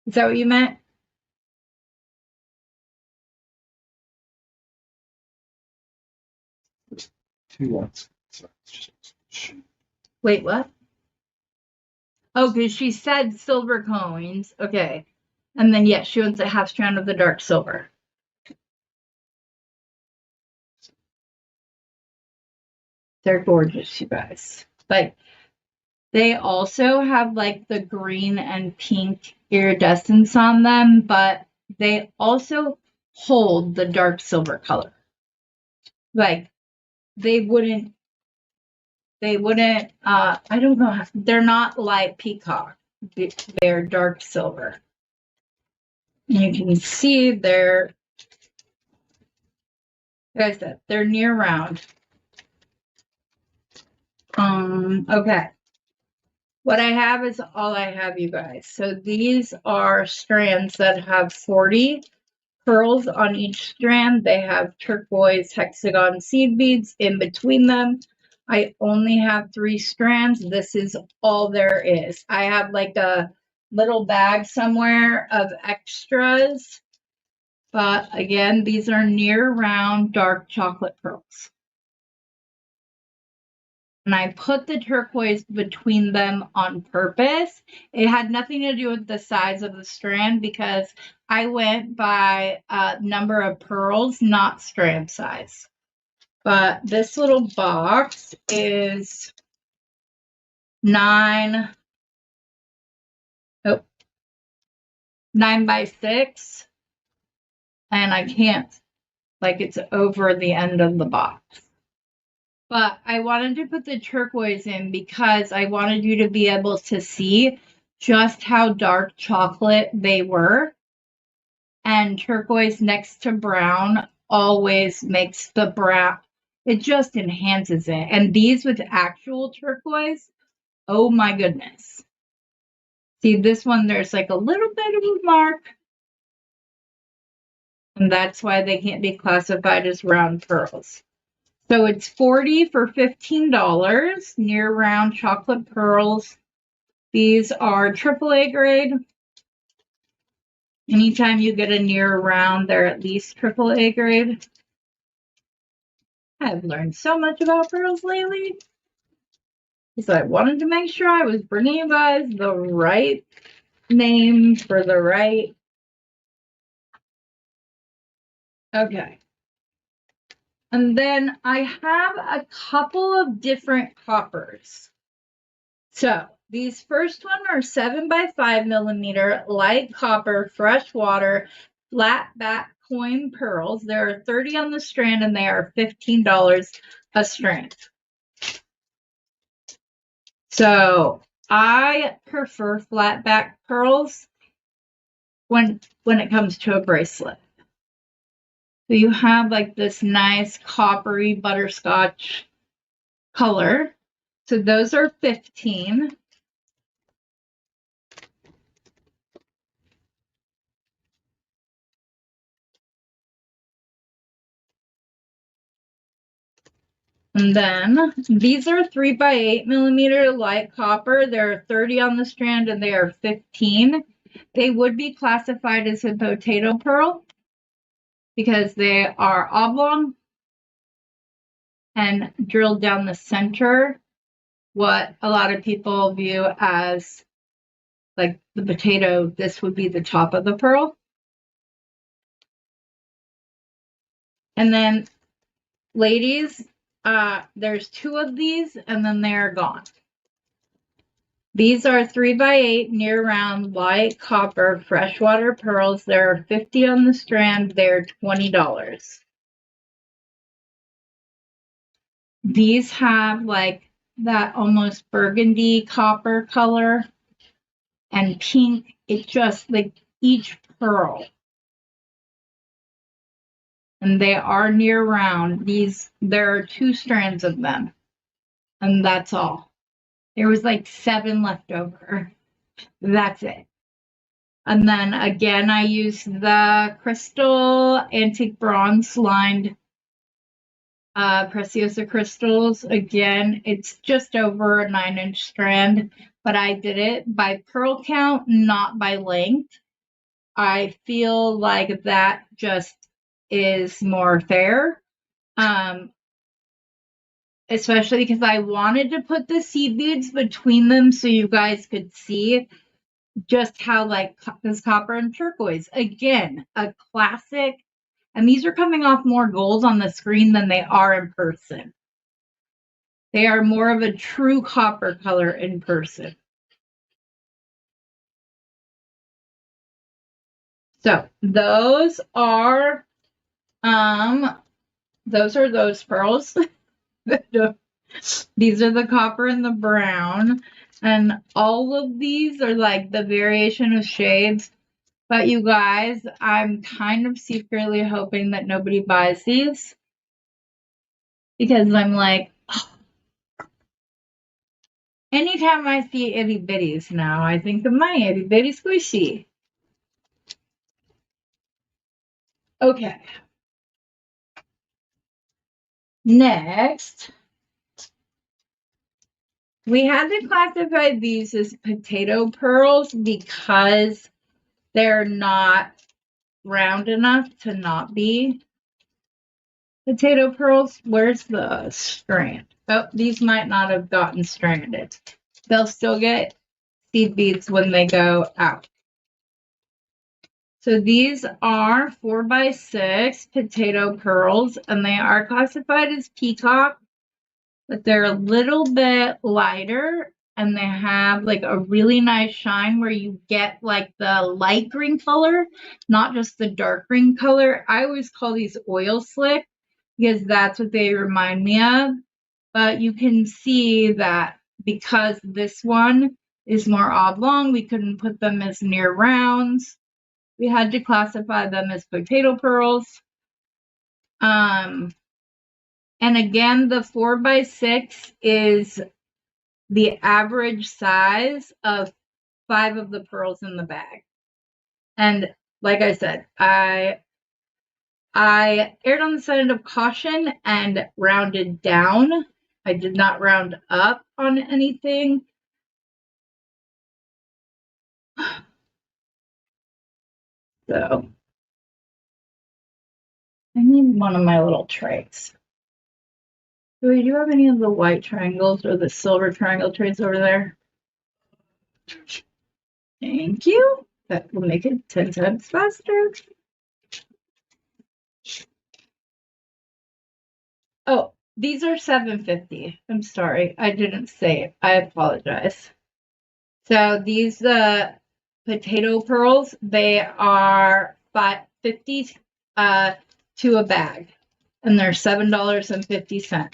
A: Is that what you meant?
C: 2 lots. So it's just
A: Wait, what? Oh, because she said silver coins. Okay. And then, yes, she wants a half strand of the dark silver. They're gorgeous, you guys. Like, they also have like the green and pink iridescence on them, but they also hold the dark silver color. Like, they wouldn't, I don't know, they're not like peacock. They're dark silver. You can see they're, like I said, they're near round. Okay. What I have is all I have, you guys. So these are strands that have 40 pearls on each strand. They have turquoise hexagon seed beads in between them. I only have 3 strands. This is all there is. I have like a little bag somewhere of extras. But again, these are near round dark chocolate pearls. And I put the turquoise between them on purpose. It had nothing to do with the size of the strand because I went by number of pearls, not strand size. But this little box is 9 by 6. And I can't, like, it's over the end of the box. But I wanted to put the turquoise in because I wanted you to be able to see just how dark chocolate they were. And turquoise next to brown always makes the brown, it just enhances it. And these with actual turquoise, oh my goodness. See, this one, there's like a little bit of a mark. And that's why they can't be classified as round pearls. So it's $40 for $15, near round chocolate pearls. These are AAA grade. Anytime you get a near round, they're at least AAA grade. I've learned so much about pearls lately. So I wanted to make sure I was bringing you guys the right name for the right. Okay. And then I have a couple of different coppers. So these first one are 7 by 5 millimeter light copper freshwater flat back coin pearls. There are 30 on the strand and they are $15 a strand. So I prefer flat back pearls when it comes to a bracelet. So you have like this nice coppery butterscotch color. So those are 15. And then these are 3 by 8 millimeter light copper. There are 30 on the strand and they are 15. They would be classified as a potato pearl because they are oblong and drilled down the center, what a lot of people view as like the potato. This would be the top of the pearl. And then ladies, there's 2 of these and then they are gone. These are 3 by 8 near round light copper freshwater pearls. There are 50 on the strand. They're $20. These have like that almost burgundy copper color and pink. It's just like each pearl. And they are near round. There are 2 strands of them. And that's all. There was like 7 left over. That's it. And then again, I used the crystal antique bronze lined Preciosa crystals. Again, it's just over a 9-inch strand, but I did it by pearl count, not by length. I feel like that just is more fair. especially because I wanted to put the seed beads between them so you guys could see just how like this copper and turquoise, again, a classic. And these are coming off more gold on the screen than they are in person. They are more of a true copper color in person. So those are those pearls. These are the copper and the brown. And all of these are like the variation of shades. But you guys, I'm kind of secretly hoping that nobody buys these. Because I'm like, oh. Anytime I see itty bitties now, I think of my itty bitty squishy. Okay. Next, we had to classify these as potato pearls because they're not round enough to not be potato pearls. Where's the strand? Oh, these might not have gotten stranded. They'll still get seed beads when they go out. So these are 4x6 potato pearls, and they are classified as peacock, but they're a little bit lighter, and they have like a really nice shine where you get like the light green color, not just the dark green color. I always call these oil slick because that's what they remind me of. But you can see that because this one is more oblong, we couldn't put them as near rounds. We had to classify them as potato pearls. And again, the 4x6 is the average size of 5 of the pearls in the bag. And like I said, I erred on the side of caution and rounded down. I did not round up on anything. So I need one of my little trays. Do you have any of the white triangles or the silver triangle trays over there? Thank you. That will make it 10 times faster. Oh, these are $7.50. I'm sorry, I didn't say it. I apologize. So these potato pearls, they are $5.50 to a bag, and they're $7.50.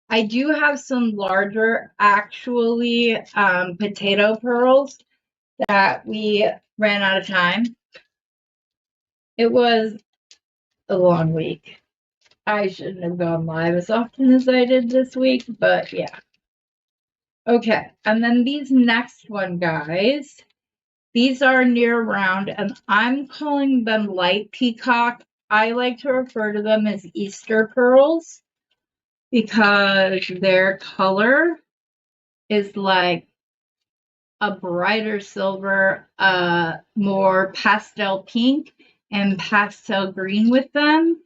A: I do have some larger, actually, potato pearls that we ran out of time. It was a long week. I shouldn't have gone live as often as I did this week, but yeah. Okay, and then these next one, guys, these are near round, and I'm calling them light peacock. I like to refer to them as Easter pearls because their color is like a brighter silver, more pastel pink and pastel green with them.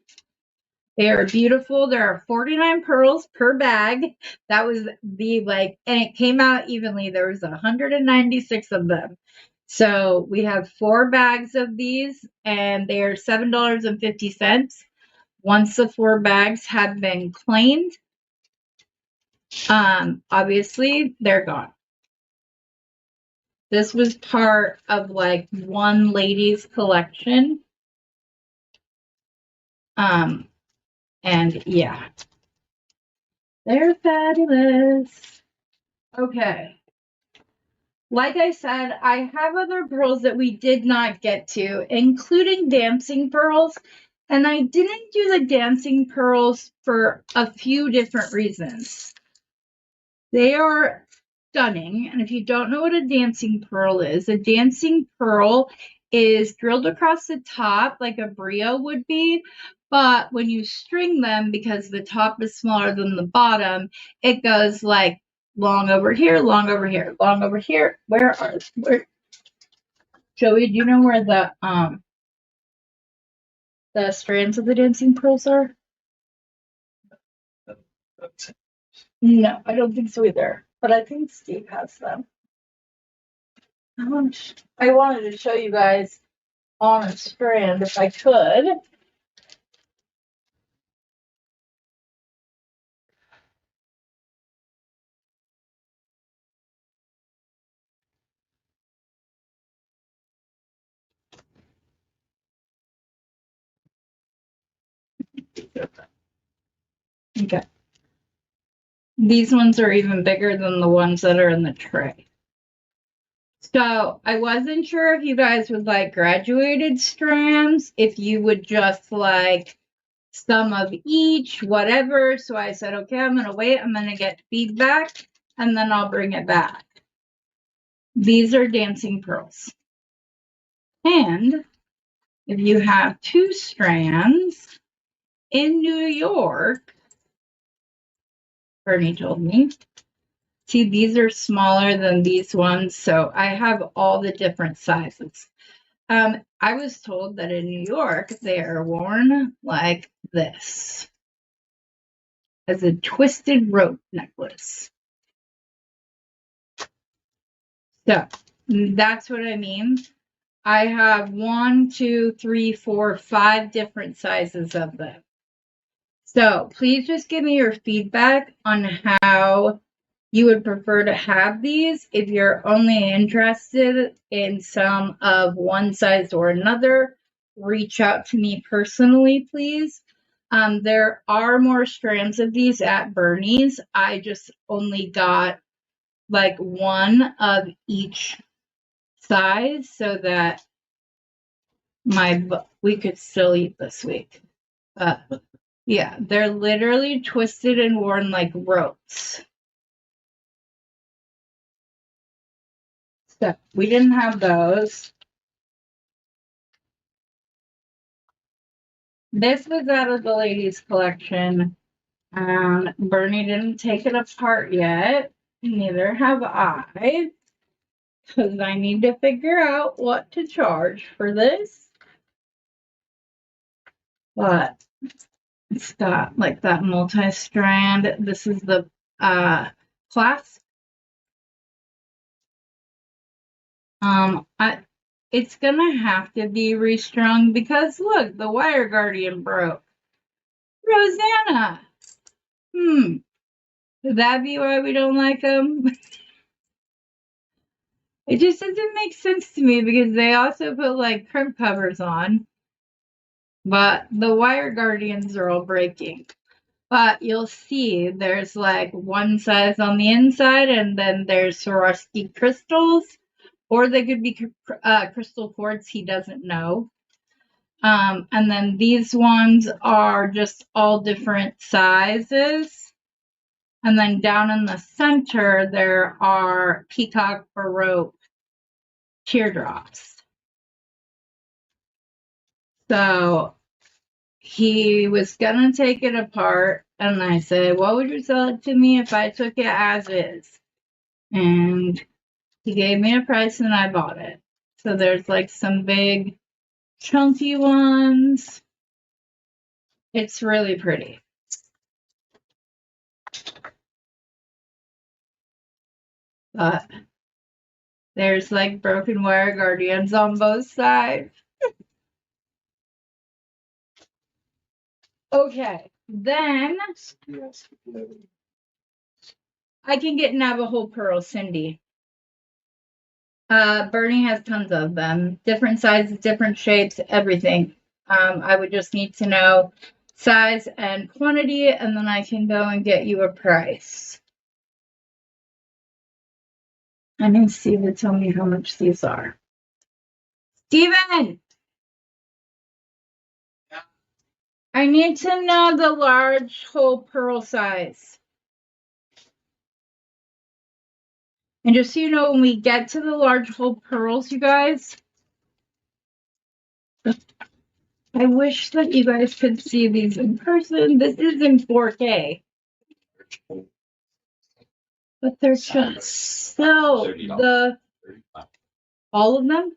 A: They are beautiful. There are 49 pearls per bag. That was the and it came out evenly. There was 196 of them. So we have 4 bags of these, and they are $7.50. Once the 4 bags have been claimed, obviously they're gone. This was part of like one lady's collection. And yeah, they're fabulous. Okay. Like I said, I have other pearls that we did not get to, including dancing pearls. And I didn't do the dancing pearls for a few different reasons. They are stunning. And if you don't know what a dancing pearl is, a dancing pearl is drilled across the top like a brio would be. But when you string them, because the top is smaller than the bottom, it goes like long over here, long over here, long over here. Where Joey, do you know where the strands of the dancing pearls are? No, I don't think so either. But I think Steve has them. I wanted to show you guys on a strand if I could. Okay. These ones are even bigger than the ones that are in the tray. So I wasn't sure if you guys would like graduated strands, if you would just like some of each, whatever. So I said, okay, I'm going to wait. I'm going to get feedback and then I'll bring it back. These are dancing pearls. And if you have 2 strands in New York, Bernie told me, see, these are smaller than these ones. So I have all the different sizes. I was told that in New York, they are worn like this, as a twisted rope necklace. So that's what I mean. I have 1, 2, 3, 4, 5 different sizes of them. So please just give me your feedback on how you would prefer to have these. If you're only interested in some of one size or another, reach out to me personally, please. There are more strands of these at Bernie's. I just only got like 1 of each size so that we could still eat this week. Yeah, they're literally twisted and worn like ropes. So we didn't have those. This was out of the ladies' collection. Bernie didn't take it apart yet. Neither have I. Because I need to figure out what to charge for this. But it's got like that multi-strand. This is the clasp. It's gonna have to be restrung because look, the wire guardian broke. Rosanna! Could that be why we don't like them? It just doesn't make sense to me because they also put like crimp covers on. But the wire guardians are all breaking. But you'll see there's like one size on the inside and then there's Swarovski crystals. Or they could be crystal quartz, he doesn't know. And then these ones are just all different sizes. And then down in the center, there are peacock baroque teardrops. So he was going to take it apart. And I said, what would you sell it to me if I took it as is? And he gave me a price and I bought it. So there's like some big chunky ones. It's really pretty. But there's like broken wire guardians on both sides. Okay, then I can get Navajo pearl, Cindy. Bernie has tons of them, different sizes, different shapes, everything. I would just need to know size and quantity, and then I can go and get you a price. I need Steve to tell me how much these are. Steven! I need to know the large whole pearl size. And just so you know, when we get to the large whole pearls, you guys, I wish that you guys could see these in person. This is in 4K. But they're just so all of them?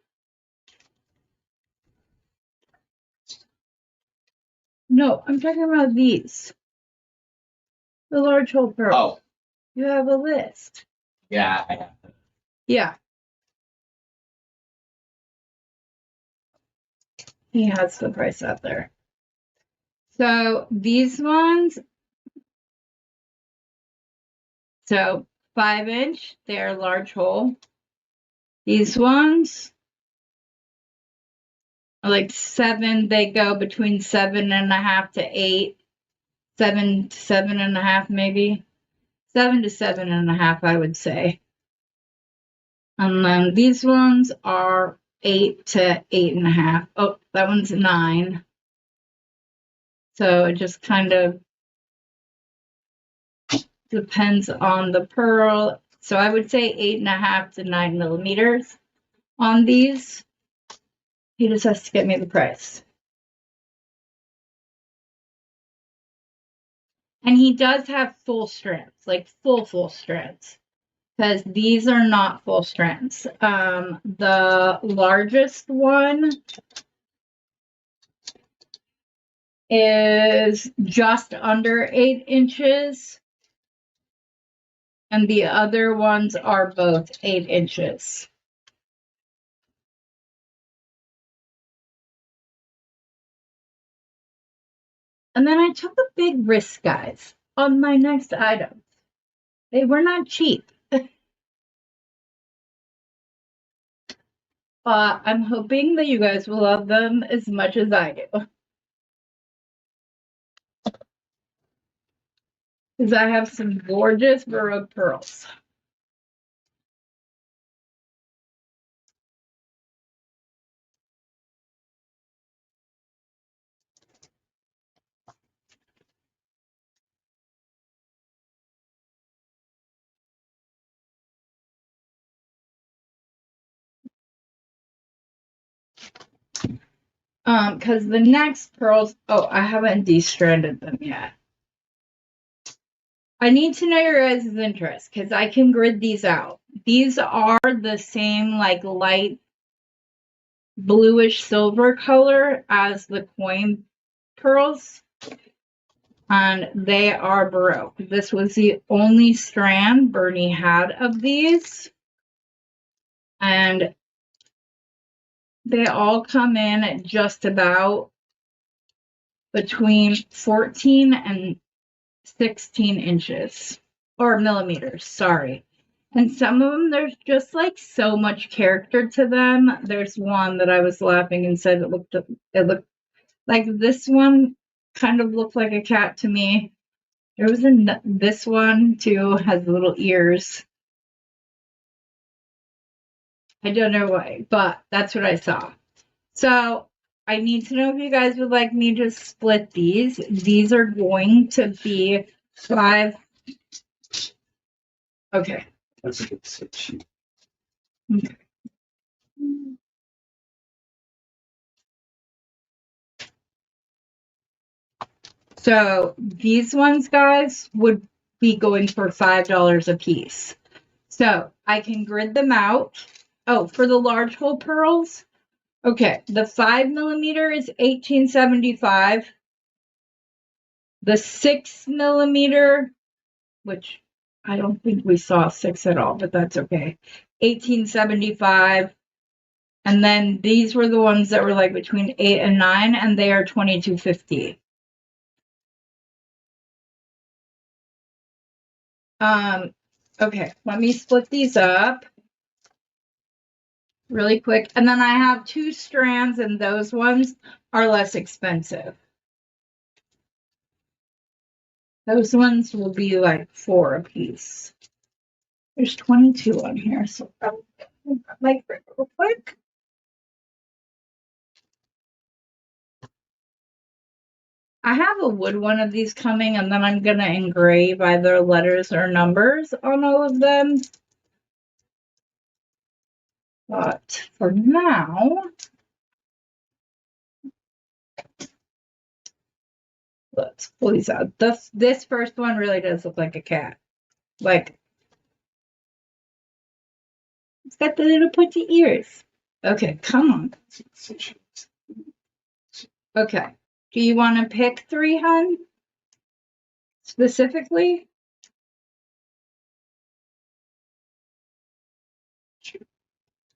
A: No, I'm talking about these. The large hole pearl.
C: Oh,
A: You have a list.
C: yeah, I have.
A: Yeah. He has the price out there. So these ones, so 5-inch, they're large hole. These ones are like 7, they go between 7.5 to 8, 7 to 7.5 maybe. 7 to 7.5, I would say. And then these ones are 8 to 8.5. Oh, that one's 9. So it just kind of depends on the pearl. So I would say 8.5 to 9 millimeters on these. He just has to get me the price. And he does have full strands, like full strands, because these are not full strands. The largest one is just under 8 inches, and the other ones are both 8 inches. And then I took a big risk, guys, on my next items. They were not cheap. But I'm hoping that you guys will love them as much as I do. Because I have some gorgeous Baroque pearls. Because the next pearls, oh, I haven't de-stranded them yet. I need to know your guys' interest because I can grid these out. These are the same like light bluish silver color as the coin pearls. And they are Baroque. This was the only strand Bernie had of these. And they all come in at just about between 14 and 16 inches. Or millimeters, sorry. And some of them, there's just like so much character to them. There's one that I was laughing and said it looked like this one kind of looked like a cat to me. There was this one too, has little ears. I don't know why, but that's what I saw. So I need to know if you guys would like me to split these. These are going to be 5. Okay.
C: That's a good switch.
A: Okay. So these ones, guys, would be going for $5 a piece. So I can grid them out. Oh, for the large hole pearls. Okay, the 5 millimeter is $18.75. The 6 millimeter, which I don't think we saw 6 at all, but that's okay. $18.75. And then these were the ones that were like between 8 and 9, and they are $22.50. Okay, let me split these up really quick. And then I have 2 strands, and those ones are less expensive. Those ones will be like 4 a piece. There's 22 on here, so I'll like real quick. I have a wood one of these coming, and then I'm gonna engrave either letters or numbers on all of them. But for now, let's pull these out. This first one really does look like a cat. Like, it's got the little pointy ears. Okay, come on. Okay. Do you want to pick 3, hun? specifically.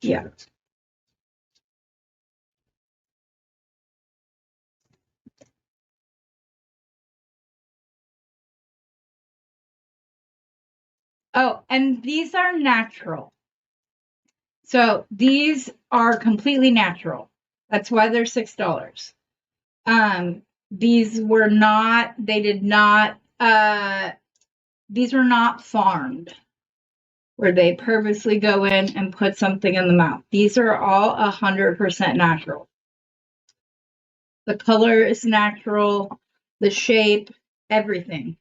A: Yeah. Oh, and these are natural. So these are completely natural. That's why they're $6. These were not, they did not, these were not farmed where they purposely go in and put something in the mouth. These are all 100% natural. The color is natural, the shape, everything.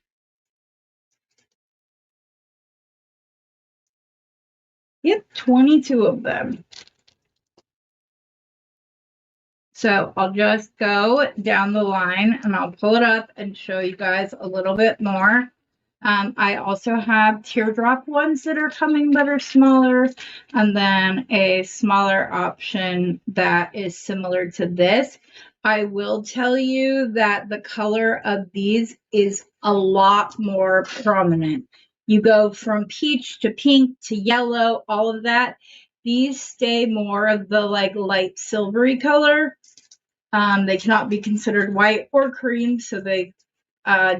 A: Yep, 22 of them. So I'll just go down the line and I'll pull it up and show you guys a little bit more. I also have teardrop ones that are coming that are smaller, and then a smaller option that is similar to this. I will tell you that the color of these is a lot more prominent. You go from peach to pink to yellow, all of that. These stay more of the like light silvery color. They cannot be considered white or cream, so they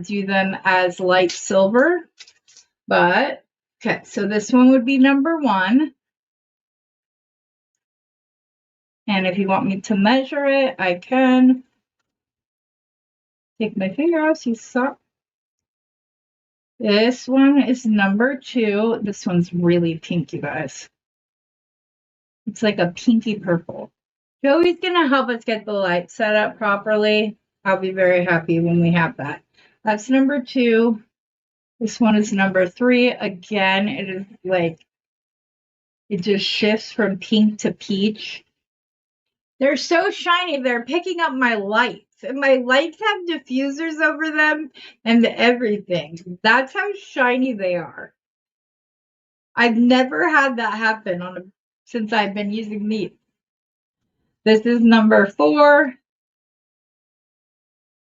A: do them as light silver. But, okay, so this one would be number 1. And if you want me to measure it, I can. Take my finger out so you suck. This one is number 2. This one's really pink, you guys. It's like a pinky purple. Joey's going to help us get the light set up properly. I'll be very happy when we have that. That's number 2. This one is number 3. Again, it is like, it just shifts from pink to peach. They're so shiny, they're picking up my lights. And my lights have diffusers over them and everything. That's how shiny they are. I've never had that happen since I've been using these. This is number 4.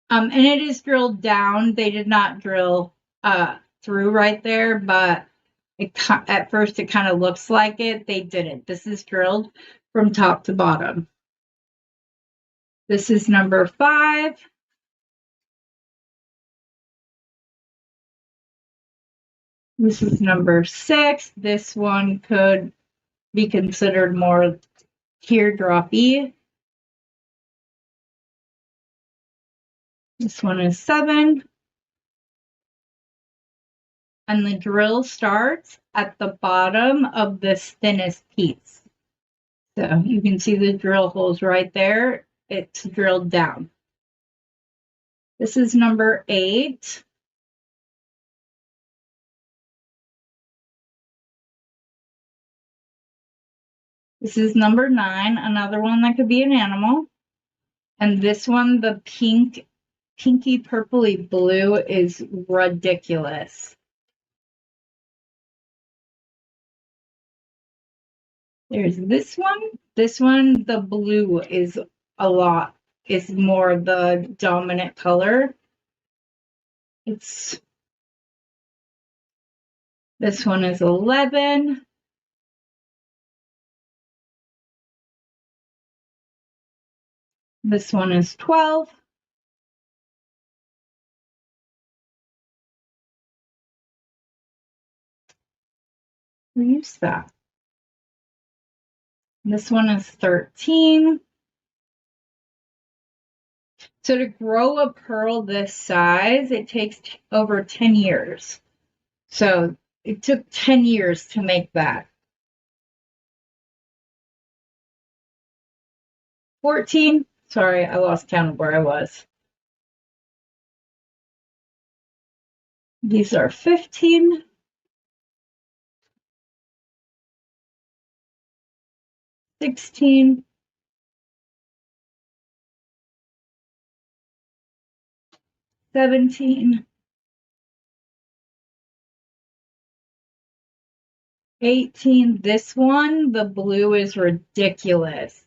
A: And it is drilled down. They did not drill through right there, but at first it kind of looks like it. They didn't. This is drilled from top to bottom. This is number 5. This is number 6. This one could be considered more teardroppy. This one is 7. And the drill starts at the bottom of this thinnest piece. So you can see the drill holes right there. It's drilled down. This is number 8. This is number 9, another one that could be an animal. And this one, the pinky purpley blue, is ridiculous. There's this one. This one, the blue is more the dominant color. This one is 11. This one is 12. Use that. This one is 13. So to grow a pearl this size, it takes over 10 years. So it took 10 years to make that. 14. Sorry, I lost count of where I was. These are 15. 16. 17. 18. This one, the blue is ridiculous.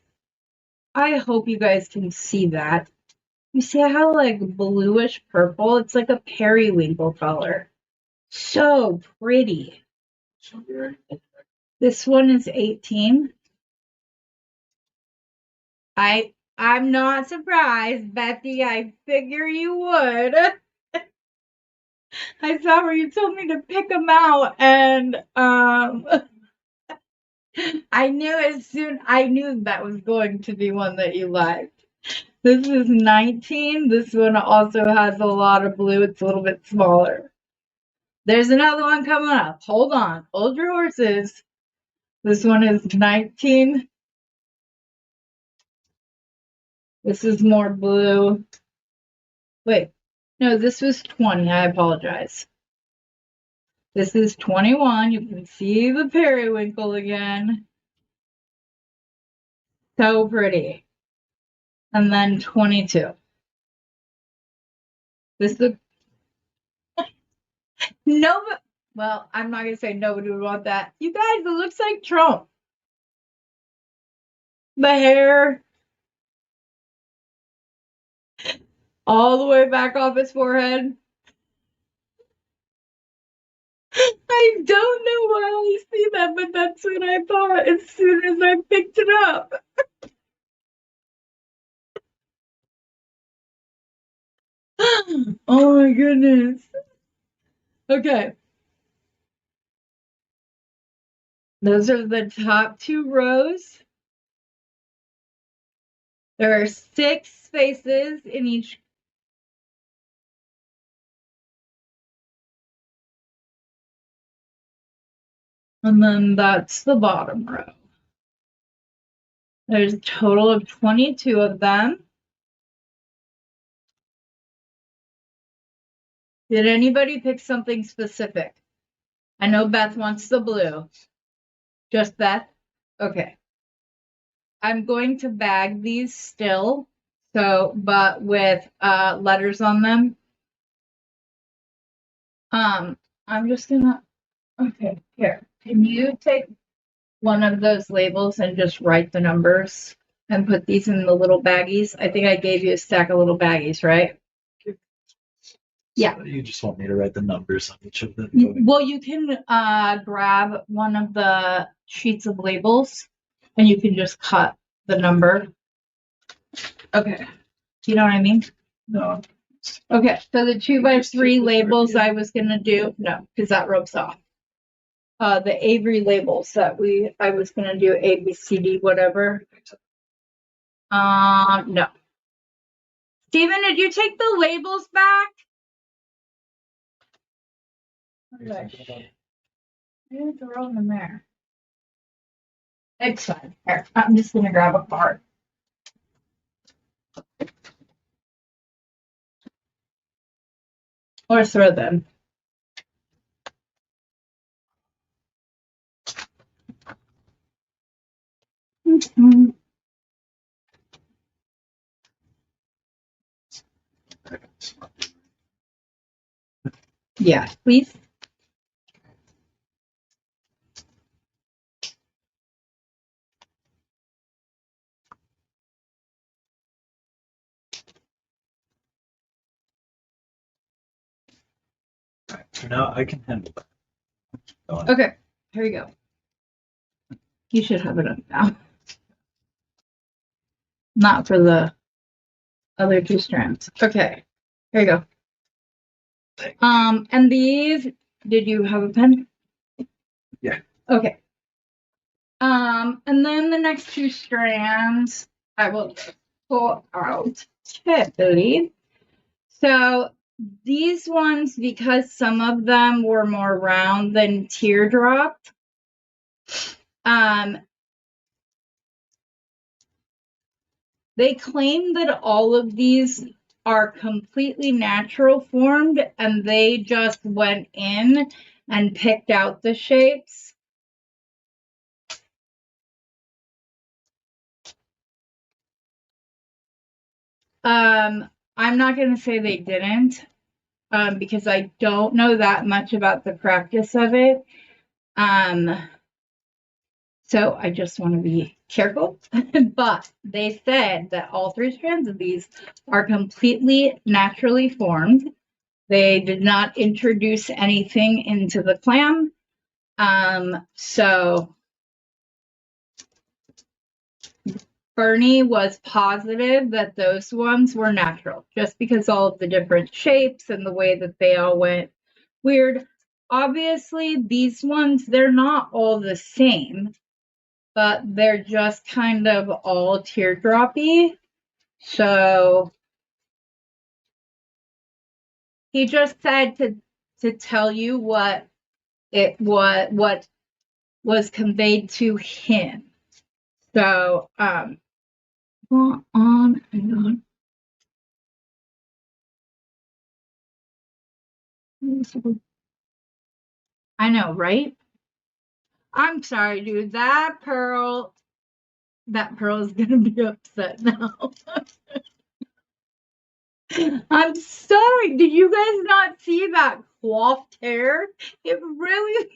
A: I hope you guys can see that. You see how like bluish purple? It's like a periwinkle color. So pretty. This one is 18. I'm not surprised, Bethy. I figure you would. I saw where you told me to pick them out, and I knew that was going to be one that you liked. This is 19. This one also has a lot of blue. It's a little bit smaller. There's another one coming up. Hold on. Hold your horses. This one is 19. This is more blue. Wait. No, this was 20. I apologize. This is 21. You can see the periwinkle again. So pretty. And then 22. This is no, well, I'm not gonna say nobody would want that. You guys, it looks like Trump. The hair all the way back off his forehead. I don't know why I see that, but that's what I thought as soon as I picked it up. Oh my goodness. Okay. Those are the top 2 rows. There are 6 spaces in each. And then that's the bottom row. There's a total of 22 of them. Did anybody pick something specific? I know Beth wants the blue. Just Beth? Okay. I'm going to bag these still, but with letters on them. I'm just gonna, okay, here. Can you take one of those labels and just write the numbers and put these in the little baggies? I think I gave you a stack of little baggies, right? Yeah.
D: So you just want me to write the numbers on each of them?
A: Well, you can grab one of the sheets of labels and you can just cut the number. Okay. Do you know what I mean?
D: No.
A: Okay, so the 2x3 labels I was gonna do, no, because that rope's off. The Avery labels that I was gonna do A, B, C, D, whatever. No. Steven, did you take the labels back? Okay. I didn't throw them in there. It's fine. Here, I'm just gonna grab a card. Or throw them. Mm-hmm. Yeah, please.
D: For now, I can handle that. Go on.
A: Okay, here we go. You should have it up now. Not for the other 2 strands. Okay, here you go. And these, did you have a pen?
D: Yeah.
A: Okay. And then the next 2 strands, I will pull out carefully. So these ones, because some of them were more round than teardrop, they claim that all of these are completely natural formed and they just went in and picked out the shapes. I'm not going to say they didn't, because I don't know that much about the practice of it. So I just want to be careful. But they said that all 3 strands of these are completely naturally formed. They did not introduce anything into the clam. So Bernie was positive that those ones were natural, just because all of the different shapes and the way that they all went weird. Obviously, these ones, they're not all the same, but they're just kind of all teardroppy. So he just said to tell you what was conveyed to him. So go on and on. I know, right? I'm sorry, dude. That Pearl is gonna be upset now. I'm sorry. Did you guys not see that coiffed hair? It really,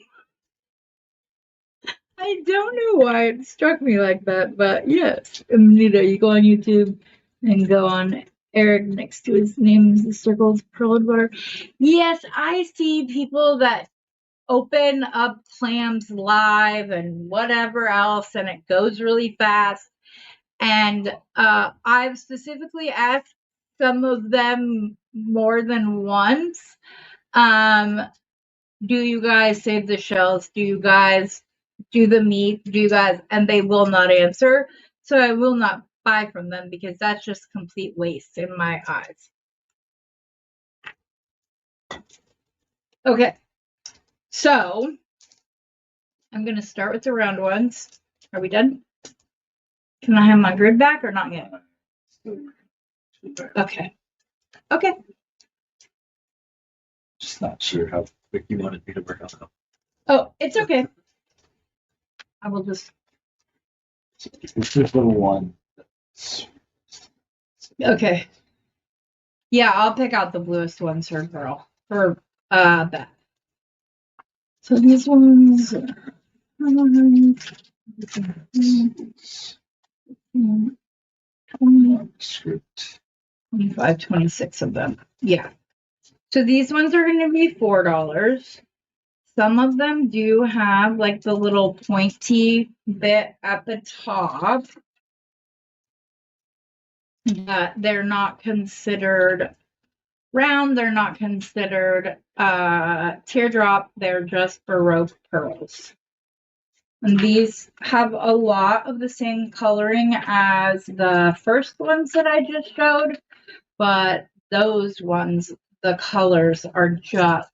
A: I don't know why it struck me like that, but yes. You go on YouTube and go on Eric next to his name is the Circles Pearl and Butter. Yes, I see people that open up clams live and whatever else, and it goes really fast. And I've specifically asked some of them more than once, do you guys save the shells? Do you guys do the meat? Do you guys? And they will not answer. So I will not buy from them because that's just complete waste in my eyes. Okay. So I'm going to start with the round ones. Are we done? Can I have my grid back or not yet? Okay. Okay.
D: Just not sure how quick you wanted me to work on them.
A: Oh, it's okay. I will just.
D: This little one.
A: Okay. Yeah, I'll pick out the bluest ones for girl. For Beth. So these ones. 20,
D: Script.
A: 25, 26 of them. Yeah. So these ones are going to be $4. Some of them do have like the little pointy bit at the top. But they're not considered round. They're not considered teardrop. They're just Baroque pearls. And these have a lot of the same coloring as the first ones that I just showed, but those ones, the colors are just,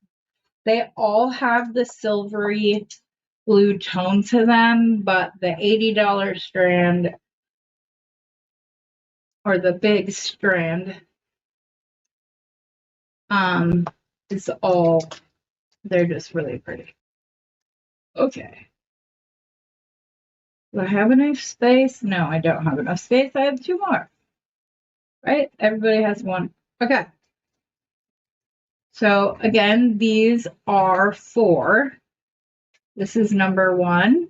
A: they all have the silvery blue tone to them, but the $80 strand or the big strand is all, they're just really pretty. Okay. Do I have enough space? No, I don't have enough space. I have 2 more. Right? Everybody has 1. Okay. So again, these are 4. This is number 1.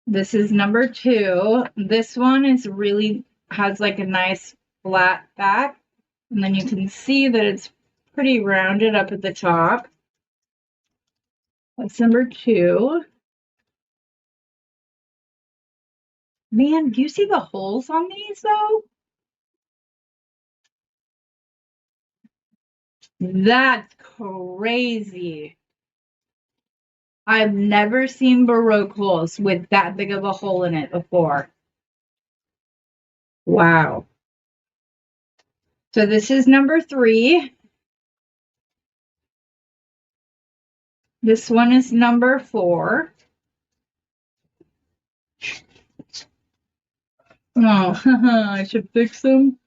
A: This is number 2. This one is really has like a nice flat back. And then you can see that it's pretty rounded up at the top. That's number 2. Man, do you see the holes on these though? That's crazy. I've never seen Baroque holes with that big of a hole in it before. Wow. So this is number 3. This one is number 4. Oh, I should fix them.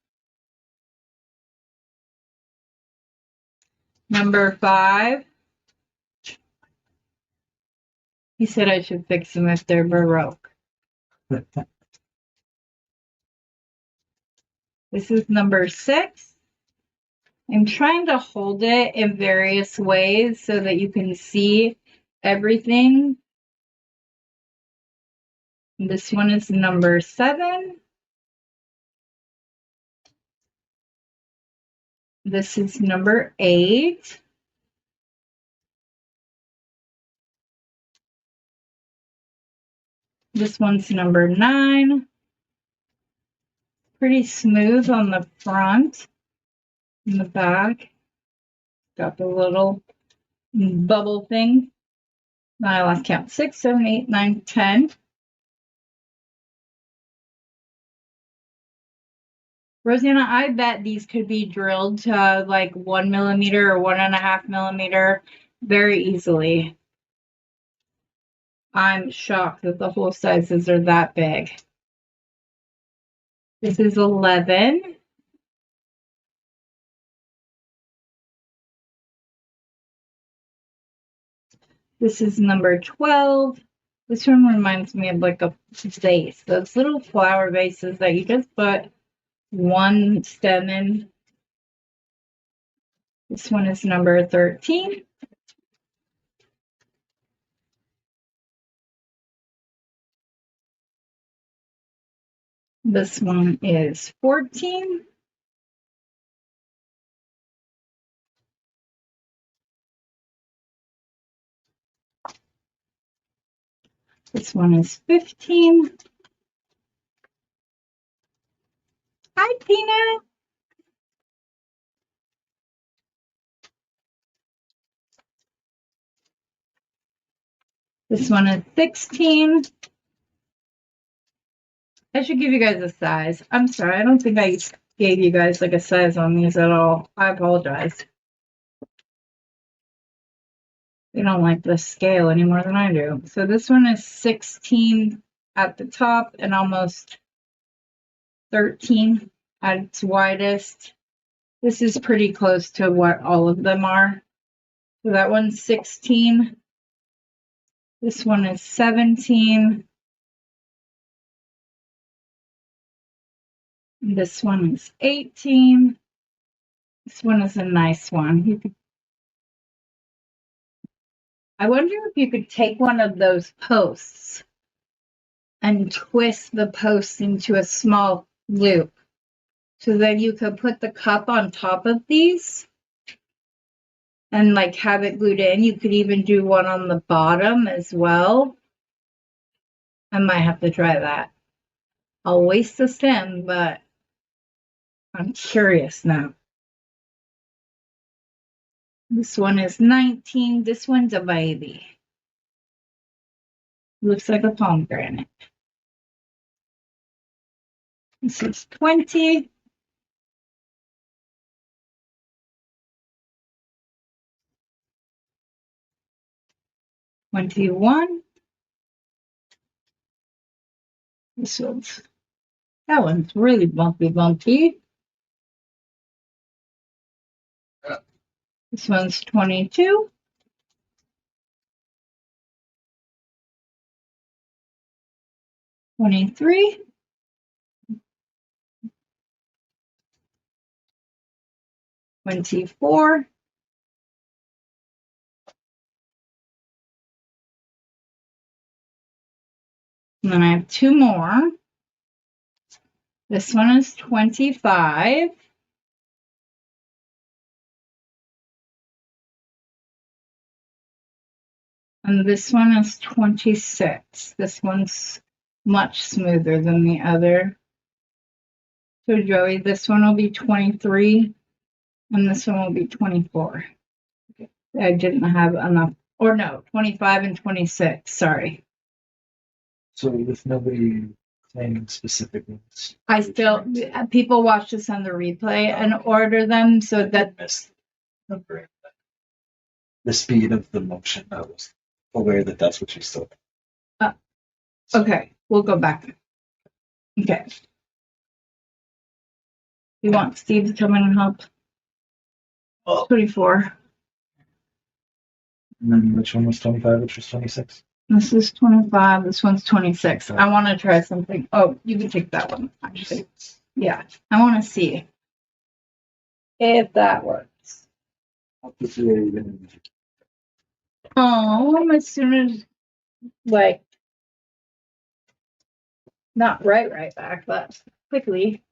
A: Number 5. He said I should fix them if they're Baroque. This is number 6. I'm trying to hold it in various ways so that you can see everything. This one is number 7. This is number 8. This one's number 9. Pretty smooth on the front and the back. Got the little bubble thing. I lost count. 6, 7, 8, 9, 10. Rosanna, I bet these could be drilled to like 1 millimeter or 1.5 millimeter very easily. I'm shocked that the hole sizes are that big. This is 11. This is number 12. This one reminds me of like a vase. Those little flower vases that you just put one stem in. This one is number 13. This one is 14. This one is 15. Hi, Tina. This one is 16. I should give you guys a size. I'm sorry, I don't think I gave you guys like a size on these at all. I apologize. They don't like the scale any more than I do. So this one is 16 at the top and almost 13 at its widest. This is pretty close to what all of them are. So that one's 16. This one is 17. This one is 18. This one is a nice one. I wonder if you could take one of those posts and twist the post into a small loop so that you could put the cup on top of these and like have it glued in. You could even do one on the bottom as well. I might have to try that. I'll waste the stem, but I'm curious now. This one is 19. This one's a baby. Looks like a pomegranate. This is 20. $21. That one's really bumpy. This one's 22. $23. $24. And then I have 2 more. This one is 25. And this one is 26. This one's much smoother than the other. So Joey, this one will be 23 and this one will be 24. I didn't have enough, or no, 25 and 26, sorry.
D: So with nobody claiming specific ones.
A: I still, people watch this on the replay and order them so that.
D: Missed the number. The speed of the motion. I was aware that that's what you still.
A: Okay, we'll go back. Okay. You want Steve to come in and help?
D: Oh.
A: 24.
D: And then which one was 25, which was 26?
A: This is 25. This one's 26. I want to try something. Oh, you can take that one, actually. Yeah, I want to see. if that works. As soon as, like, not right back, but quickly.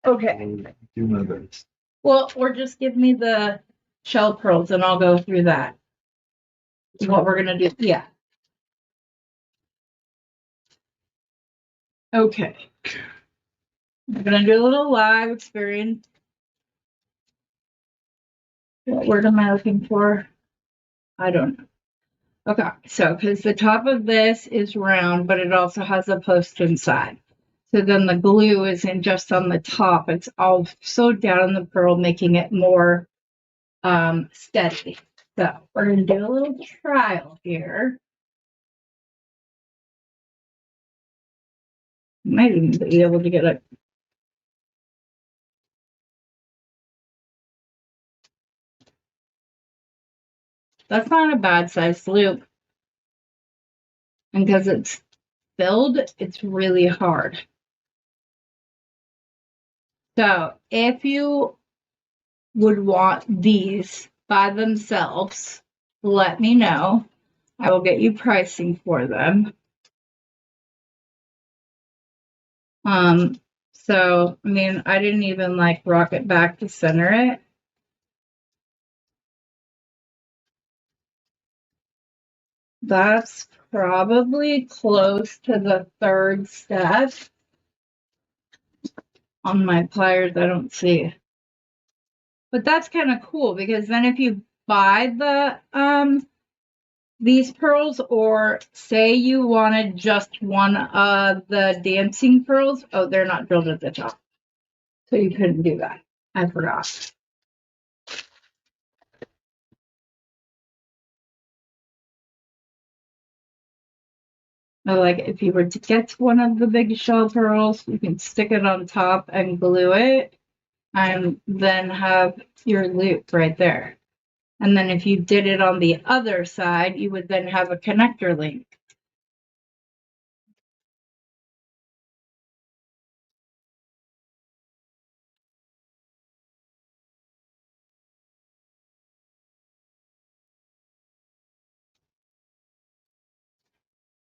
A: Okay.
D: Do my best.
A: Well, or just give me the shell pearls and I'll go through that. What we're gonna do. Yeah. Okay. I'm gonna do a little live experience. What word am I looking for? I don't know. Okay, so because the top of this is round, but it also has a post inside. So then the glue isn't just on the top, it's also down in the pearl, making it more steady. So we're gonna do a little trial here. Might even be able to get it. That's not a bad size loop. And because it's filled, it's really hard. So if you would want these by themselves, let me know. I will get you pricing for them. So I mean, I didn't even like rock it back to center it. That's probably close to the third step. On my pliers, I don't see. But that's kind of cool because then if you buy the these pearls, or say you wanted just one of the dancing pearls, oh, they're not drilled at the top. So you couldn't do that. I forgot. Or like if you were to get one of the big shell pearls, you can stick it on top and glue it and then have your loop right there. And then if you did it on the other side, you would then have a connector link.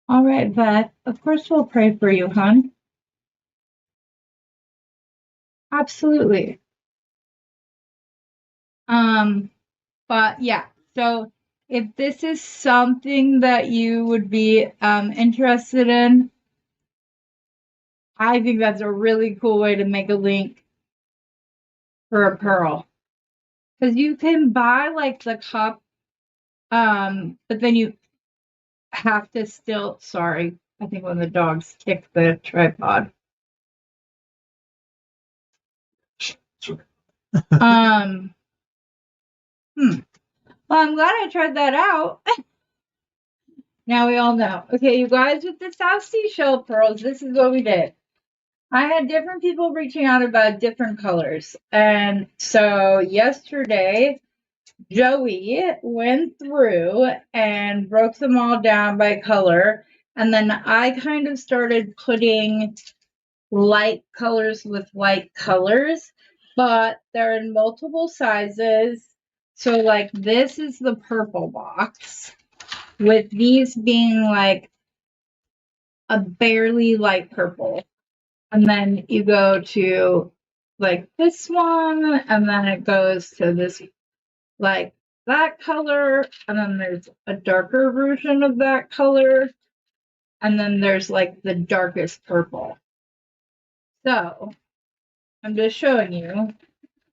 A: All right, Beth. Of course we'll pray for you, hon. Absolutely. But yeah, so if this is something that you would be interested in, I think that's a really cool way to make a link for a pearl. Because you can buy like the cup, but then you have to still, sorry, I think when the dogs kick the tripod. Well, I'm glad I tried that out. Now we all know. Okay, you guys, with the South Sea shell pearls, this is what we did. I had different people reaching out about different colors. And so yesterday, Joey went through and broke them all down by color. And then I kind of started putting light colors with light colors, but they're in multiple sizes. So like this is the purple box, with these being like a barely light purple. And then you go to like this one, and then it goes to this like that color, and then there's a darker version of that color, and then there's like the darkest purple. So I'm just showing you.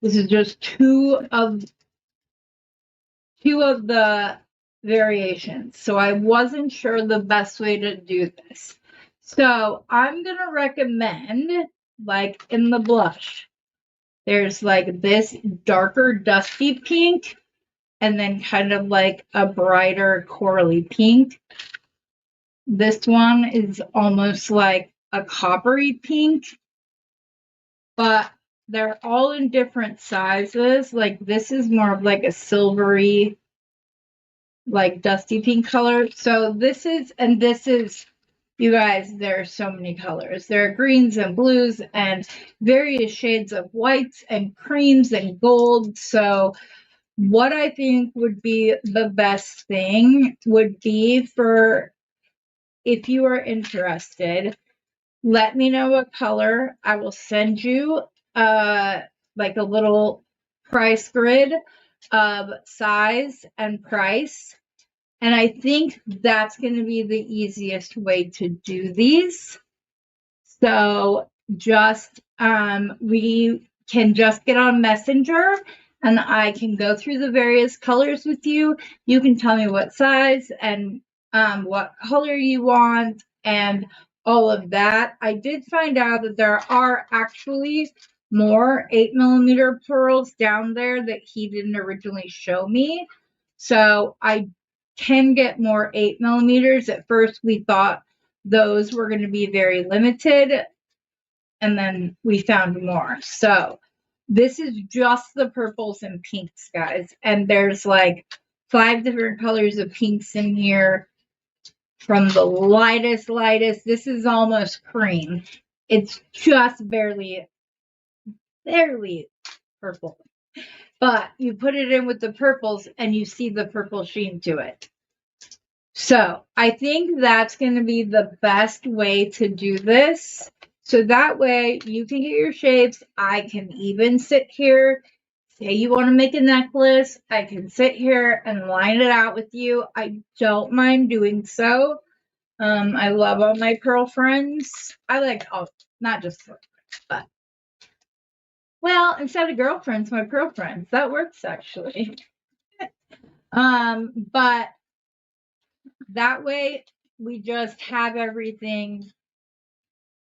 A: This is just two of the variations. So I wasn't sure the best way to do this. So I'm gonna recommend, like in the blush, there's like this darker dusty pink, and then kind of like a brighter corally pink. This one is almost like a coppery pink, but they're all in different sizes. Like this is more of like a silvery, like dusty pink color. So this is, and this is You guys, there are so many colors. There are greens and blues and various shades of whites and creams and gold. So what I think would be the best thing would be for, if you are interested, let me know what color. I will send you like a little price grid of size and price. And I think that's going to be the easiest way to do these. So just we can just get on Messenger and I can go through the various colors with you. You can tell me what size and what color you want and all of that. I did find out that there are actually more 8mm pearls down there that he didn't originally show me. So I can get more 8mm. At first we thought those were going to be very limited, and then we found more. So this is just the purples and pinks, guys, and there's like 5 different colors of pinks in here, from the lightest, this is almost cream, it's just barely purple, but you put it in with the purples and you see the purple sheen to it. So I think that's going to be the best way to do this. So that way you can get your shapes. I can even sit here, say you want to make a necklace. I can sit here and line it out with you. I don't mind doing so. I love all my pearl friends. I like all, not just pearl friends, but well, instead of girlfriends, my pearl friends. That works actually. But that way we just have everything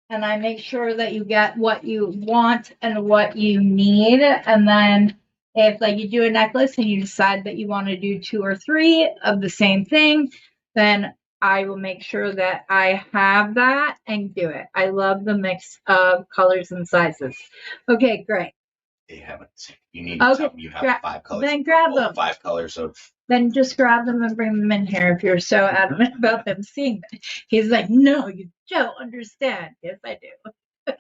A: and I make sure that you get what you want and what you need. And then if like you do a necklace and you decide that you want to do 2 or 3 of the same thing, then I will make sure that I have that and do it. I love the mix of colors and sizes. Okay, great.
B: You haven't. You need
A: Okay,
B: something. You have 5 colors.
A: then grab them.
B: 5 colors of.
A: Then just grab them and bring them in here if you're so adamant about them seeing them. He's like, no, you don't understand. Yes, I do.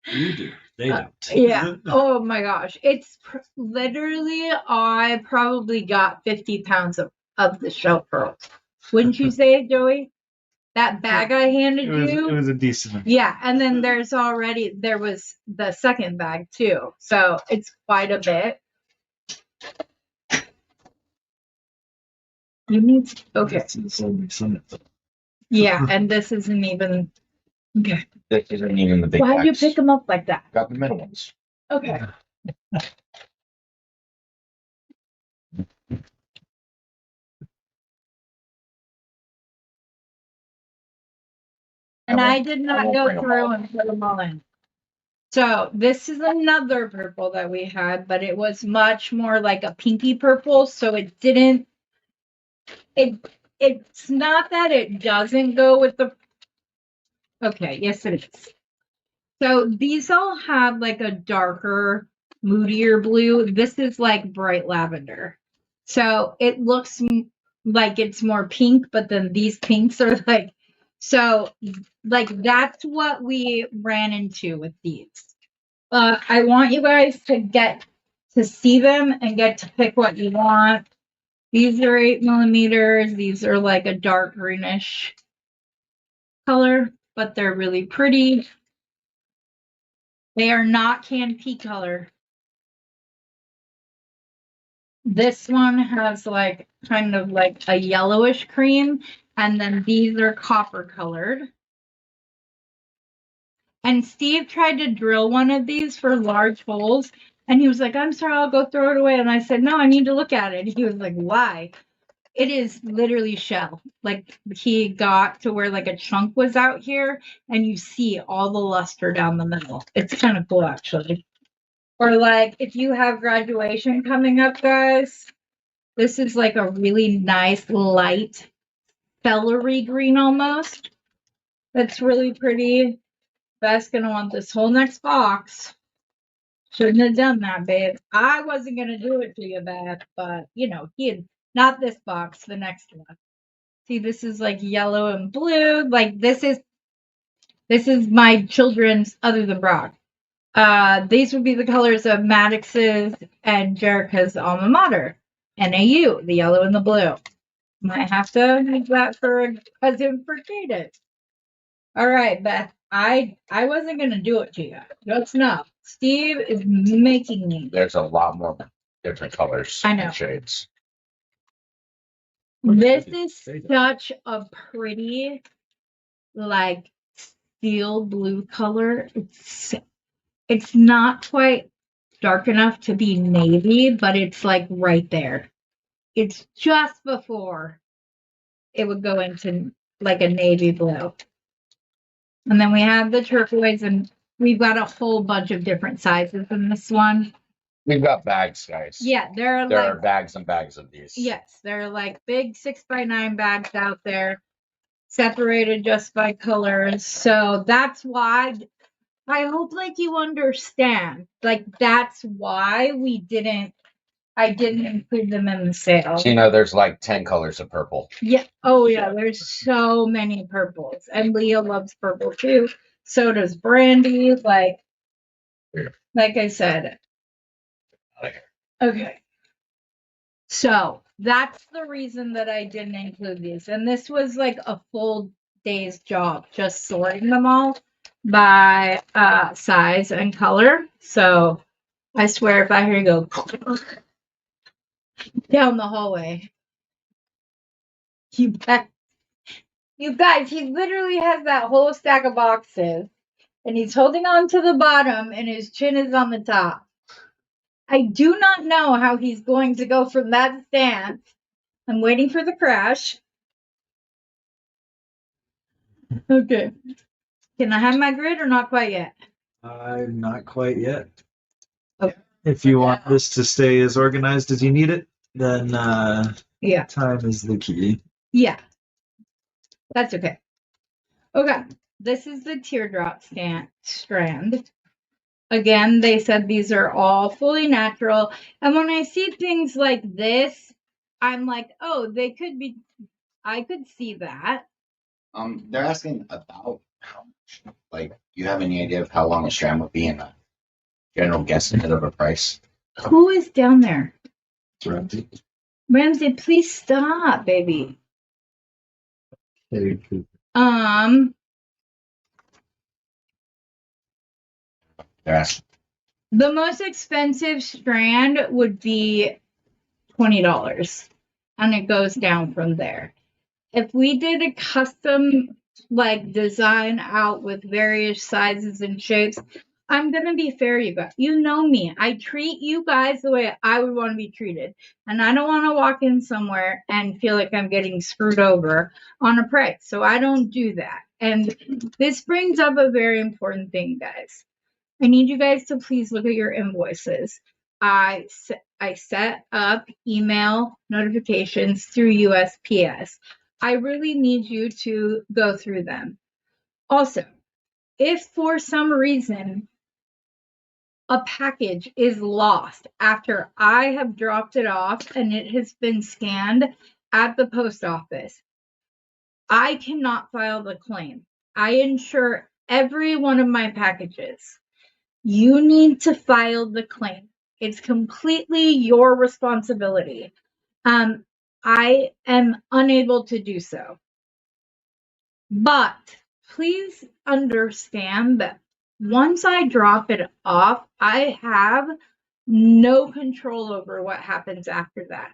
D: You do. They don't.
A: Yeah. Oh my gosh. It's literally, I probably got 50 pounds of the shell pearls. Wouldn't you say, Joey? That bag I handed you?
D: It was a decent.
A: Yeah. And then there was the second bag too. So it's quite a bit. You need, okay.
D: It's only some of them.
A: Yeah. And this isn't even, okay.
B: This isn't even the big.
A: Why'd you pick them up like that?
B: Got the middle ones.
A: Okay. And I did not go through and put them all in. So this is another purple that we had, but it was much more like a pinky purple. So it didn't, it's not that it doesn't go with the, okay, yes it is. So these all have like a darker, moodier blue. This is like bright lavender. So it looks like it's more pink, but then these pinks are like, so like that's what we ran into with these. I want you guys to get to see them and get to pick what you want. These are 8mm. These are like a dark greenish color, but they're really pretty. They are not Canpea color. This one has like kind of like a yellowish cream, and then these are copper colored. And Steve tried to drill one of these for large holes, and he was like, I'm sorry, I'll go throw it away. And I said, no, I need to look at it. He was like, why? It is literally shell. Like he got to where like a chunk was out here, and you see all the luster down the middle. It's kind of cool, actually. Or like if you have graduation coming up, guys, this is like a really nice light celery green almost. That's really pretty. Beth's gonna want this whole next box. Shouldn't have done that, babe. I wasn't gonna do it to you, Beth, but you know, he had not this box, the next one. See, this is like yellow and blue. Like this is my children's other than Brock. These would be the colors of Maddox's and Jerica's alma mater, NAU, the yellow and the blue. Might have to make that for a cousin for Kaden. All right, Beth. I wasn't gonna do it to you. That's enough. Steve is making me.
E: There's a lot more different colors
A: I know.
E: and shades.
A: This is such a pretty, like, steel blue color. It's not quite dark enough to be navy, but it's like right there. It's just before it would go into like a navy blue. And then we have the turquoise, and we've got a whole bunch of different sizes in this one.
E: We've got bags, guys.
A: Yeah, there are
E: There are bags and bags of these.
A: yes, there are like big 6x9 bags out there, separated just by colors. So that's why I hope like you understand. Like that's why I didn't include them in the sale.
E: So, you know, there's like 10 colors of purple.
A: Yeah. Oh yeah, there's so many purples. And Leah loves purple too. So does Brandy. Like I said. Okay. So that's the reason that I didn't include these. And this was like a full day's job, just sorting them all by size and color. So I swear if I hear you go down the hallway, you guys, he literally has that whole stack of boxes and he's holding on to the bottom and his chin is on the top. I do not know how he's going to go from that stance. I'm waiting for the crash. Okay. Can I have my grid or not quite yet?
D: Not quite yet.
A: Okay.
D: If you want this to stay as organized as you need it, then
A: Yeah.
D: time is the key.
A: Yeah. That's okay. Okay. This is the teardrop strand. Again, they said these are all fully natural. And when I see things like this, I'm like, oh, they could be, I could see that.
B: They're asking about how much, like, you have any idea of how long a strand would be in a general guesstimate of a price?
A: Who is down there?
D: It's Ramsey.
A: Ramsey, please stop, baby.
D: Hey,
B: They're asking.
A: The most expensive strand would be $20, and it goes down from there. If we did a custom like design out with various sizes and shapes, I'm gonna be fair, you guys. You know me. I treat you guys the way I would want to be treated. And I don't want to walk in somewhere and feel like I'm getting screwed over on a price. So I don't do that. And this brings up a very important thing, guys. I need you guys to please look at your invoices. I set up email notifications through USPS. I really need you to go through them. Also, if for some reason a package is lost after I have dropped it off and it has been scanned at the post office, I cannot file the claim. I insure every one of my packages. You need to file the claim. It's completely your responsibility. I am unable to do so. But please understand that once I drop it off, I have no control over what happens after that.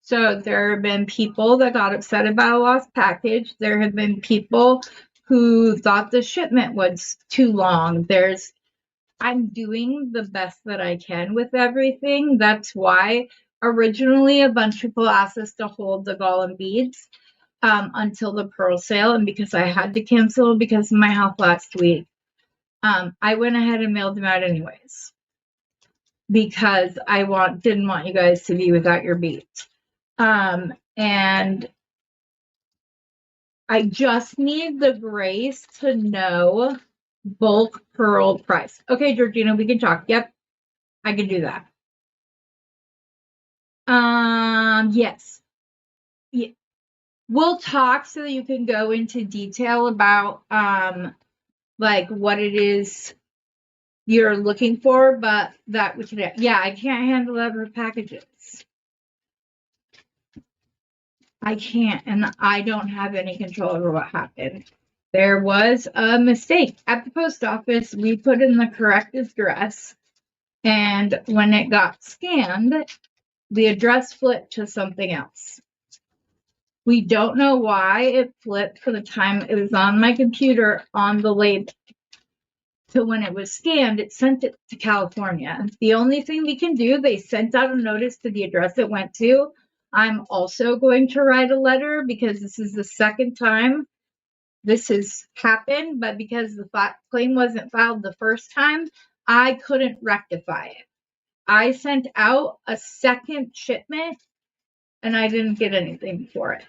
A: So there have been people that got upset about a lost package. There have been people who thought the shipment was too long. I'm doing the best that I can with everything. That's why originally a bunch of people asked us to hold the Golem beads until the pearl sale, and because I had to cancel because of my health last week, I went ahead and mailed them out anyways because I didn't want you guys to be without your beads. And I just need the grace to know bulk pearl price. Okay, Georgina, we can talk. Yep, I can do that. Yes. Yeah. we'll talk so that you can go into detail about like what it is you're looking for, but that we can, yeah, I can't handle other packages. I can't, and I don't have any control over what happened. There was a mistake at the post office. We put in the correct address, and when it got scanned, the address flipped to something else. We don't know why it flipped for the time it was on my computer on the label. So when it was scanned, it sent it to California. The only thing we can do, they sent out a notice to the address it went to. I'm also going to write a letter because this is the second time this has happened, but because the claim wasn't filed the first time, I couldn't rectify it. I sent out a second shipment and I didn't get anything for it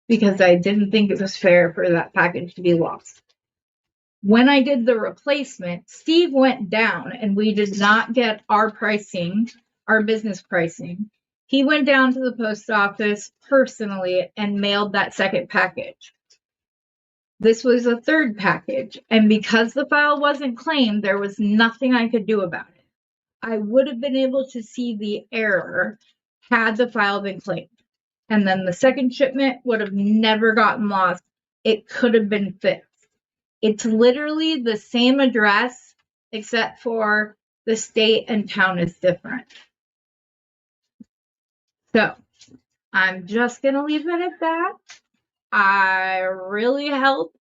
A: because I didn't think it was fair for that package to be lost. When I did the replacement, Steve went down and we did not get our pricing, our business pricing. He went down to the post office personally and mailed that second package. This was a third package, and because the file wasn't claimed, there was nothing I could do about it. I would have been able to see the error had the file been claimed. And then the second shipment would have never gotten lost. It could have been fixed. It's literally the same address, except for the state and town is different. So I'm just going to leave it at that. I really help.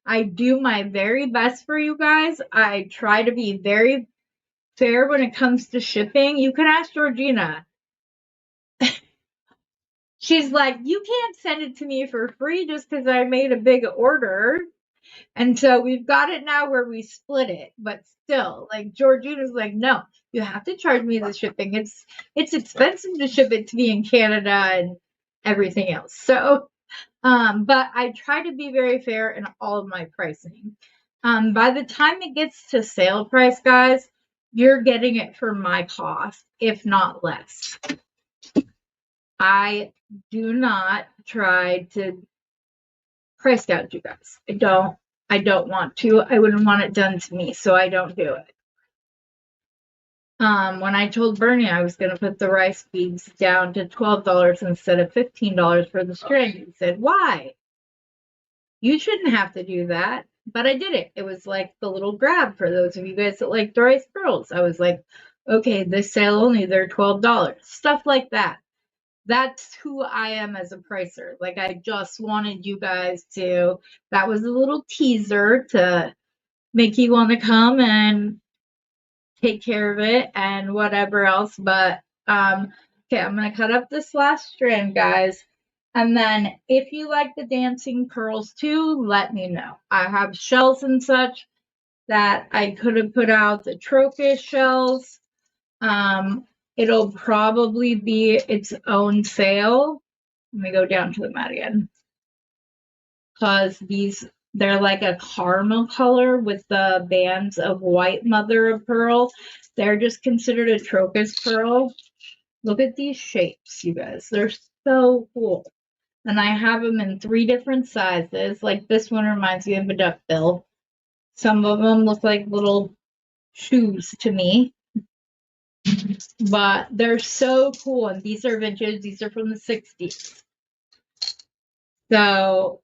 A: I do my very best for you guys. I try to be very fair when it comes to shipping. You can ask Georgina. She's like, you can't send it to me for free just because I made a big order. And so we've got it now where we split it, but still, like Georgina's like, no, you have to charge me the shipping. It's expensive to ship it to me in Canada and everything else. So, but I try to be very fair in all of my pricing. By the time it gets to sale price, guys, you're getting it for my cost, if not less. I do not try to price gouge you guys. I don't want to. I wouldn't want it done to me, so I don't do it. When I told Bernie I was going to put the rice beads down to $12 instead of $15 for the string, he said, why? You shouldn't have to do that. But I did it. It was like the little grab for those of you guys that like the rice pearls. I was like, okay, this sale only, they're $12. Stuff like that. That's who I am as a pricer. Like, I just wanted you guys to, that was a little teaser to make you want to come and take care of it and whatever else. But, okay, I'm going to cut up this last strand, guys. And then if you like the dancing pearls too, let me know. I have shells and such that I could have put out, the Trochus shells. It'll probably be its own sale. Let me go down to the mat again. Because they're like a caramel color with the bands of white mother of pearl. They're just considered a Trochus pearl. Look at these shapes, you guys. They're so cool. And I have them in 3 different sizes. Like this one reminds me of a duckbill. Some of them look like little shoes to me. But they're so cool. And these are vintage. These are from the 60s. So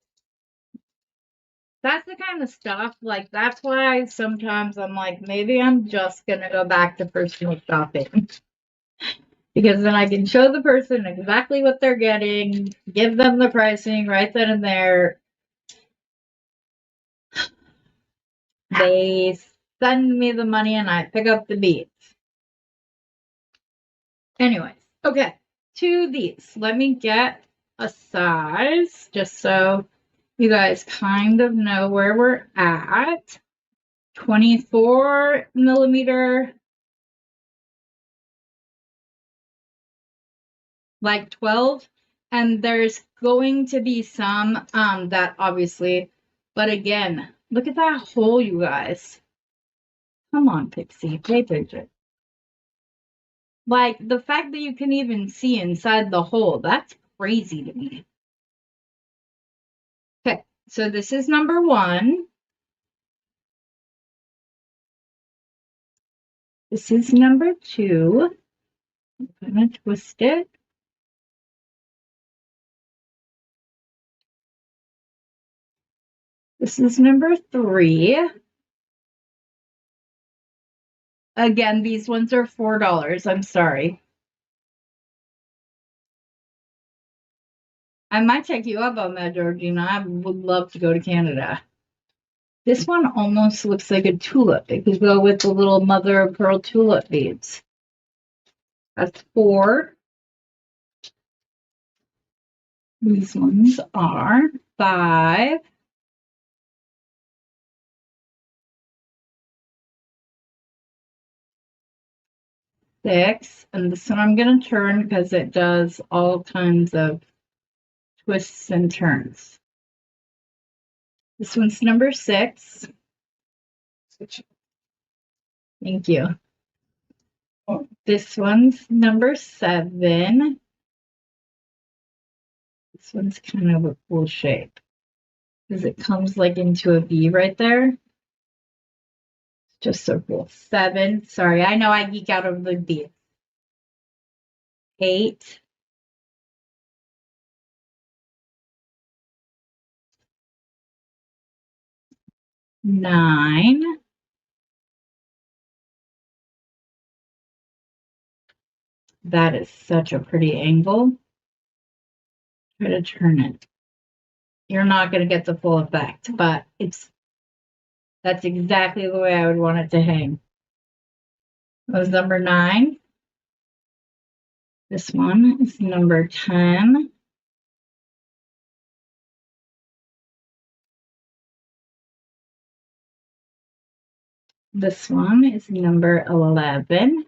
A: that's the kind of stuff. Like, that's why sometimes I'm like, maybe I'm just going to go back to personal shopping. Because then I can show the person exactly what they're getting, give them the pricing right then and there. They send me the money and I pick up the beads. Anyways, okay, to these. Let me get a size just so you guys kind of know where we're at. 24 millimeter. Like 12. And there's going to be some that obviously, but again, look at that hole, you guys. Come on, Pixie, pay attention. Like, the fact that you can even see inside the hole, that's crazy to me. So this is number 1. This is number 2. I'm going to twist it. This is number 3. Again, these ones are $4. I'm sorry. I might take you up on that, Georgina. I would love to go to Canada. This one almost looks like a tulip. It could go with the little mother of pearl tulip beads. That's 4. These ones are 5. Six, and this one I'm going to turn because it does all kinds of twists and turns. This one's number 6. Thank you. This one's number 7. This one's kind of a cool shape because it comes like into a V right there. It's just so cool. 7. Sorry, I know I geek out over the beads. 8. 9. That is such a pretty angle. Try to turn it. You're not going to get the full effect, but that's exactly the way I would want it to hang. That was number 9. This one is number 10. This one is number 11.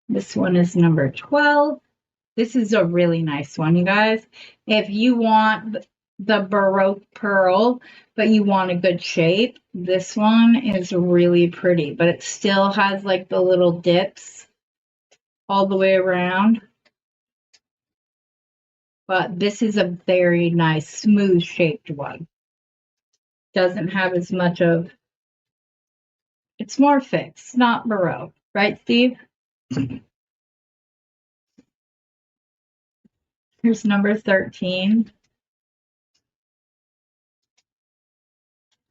A: This one is number 12. This is a really nice one, you guys. If you want the Baroque pearl, but you want a good shape, this one is really pretty, but it still has like the little dips all the way around. But this is a very nice, smooth shaped one. Doesn't have as much of, it's more fixed, not Baroque. Right, Steve? Here's number 13.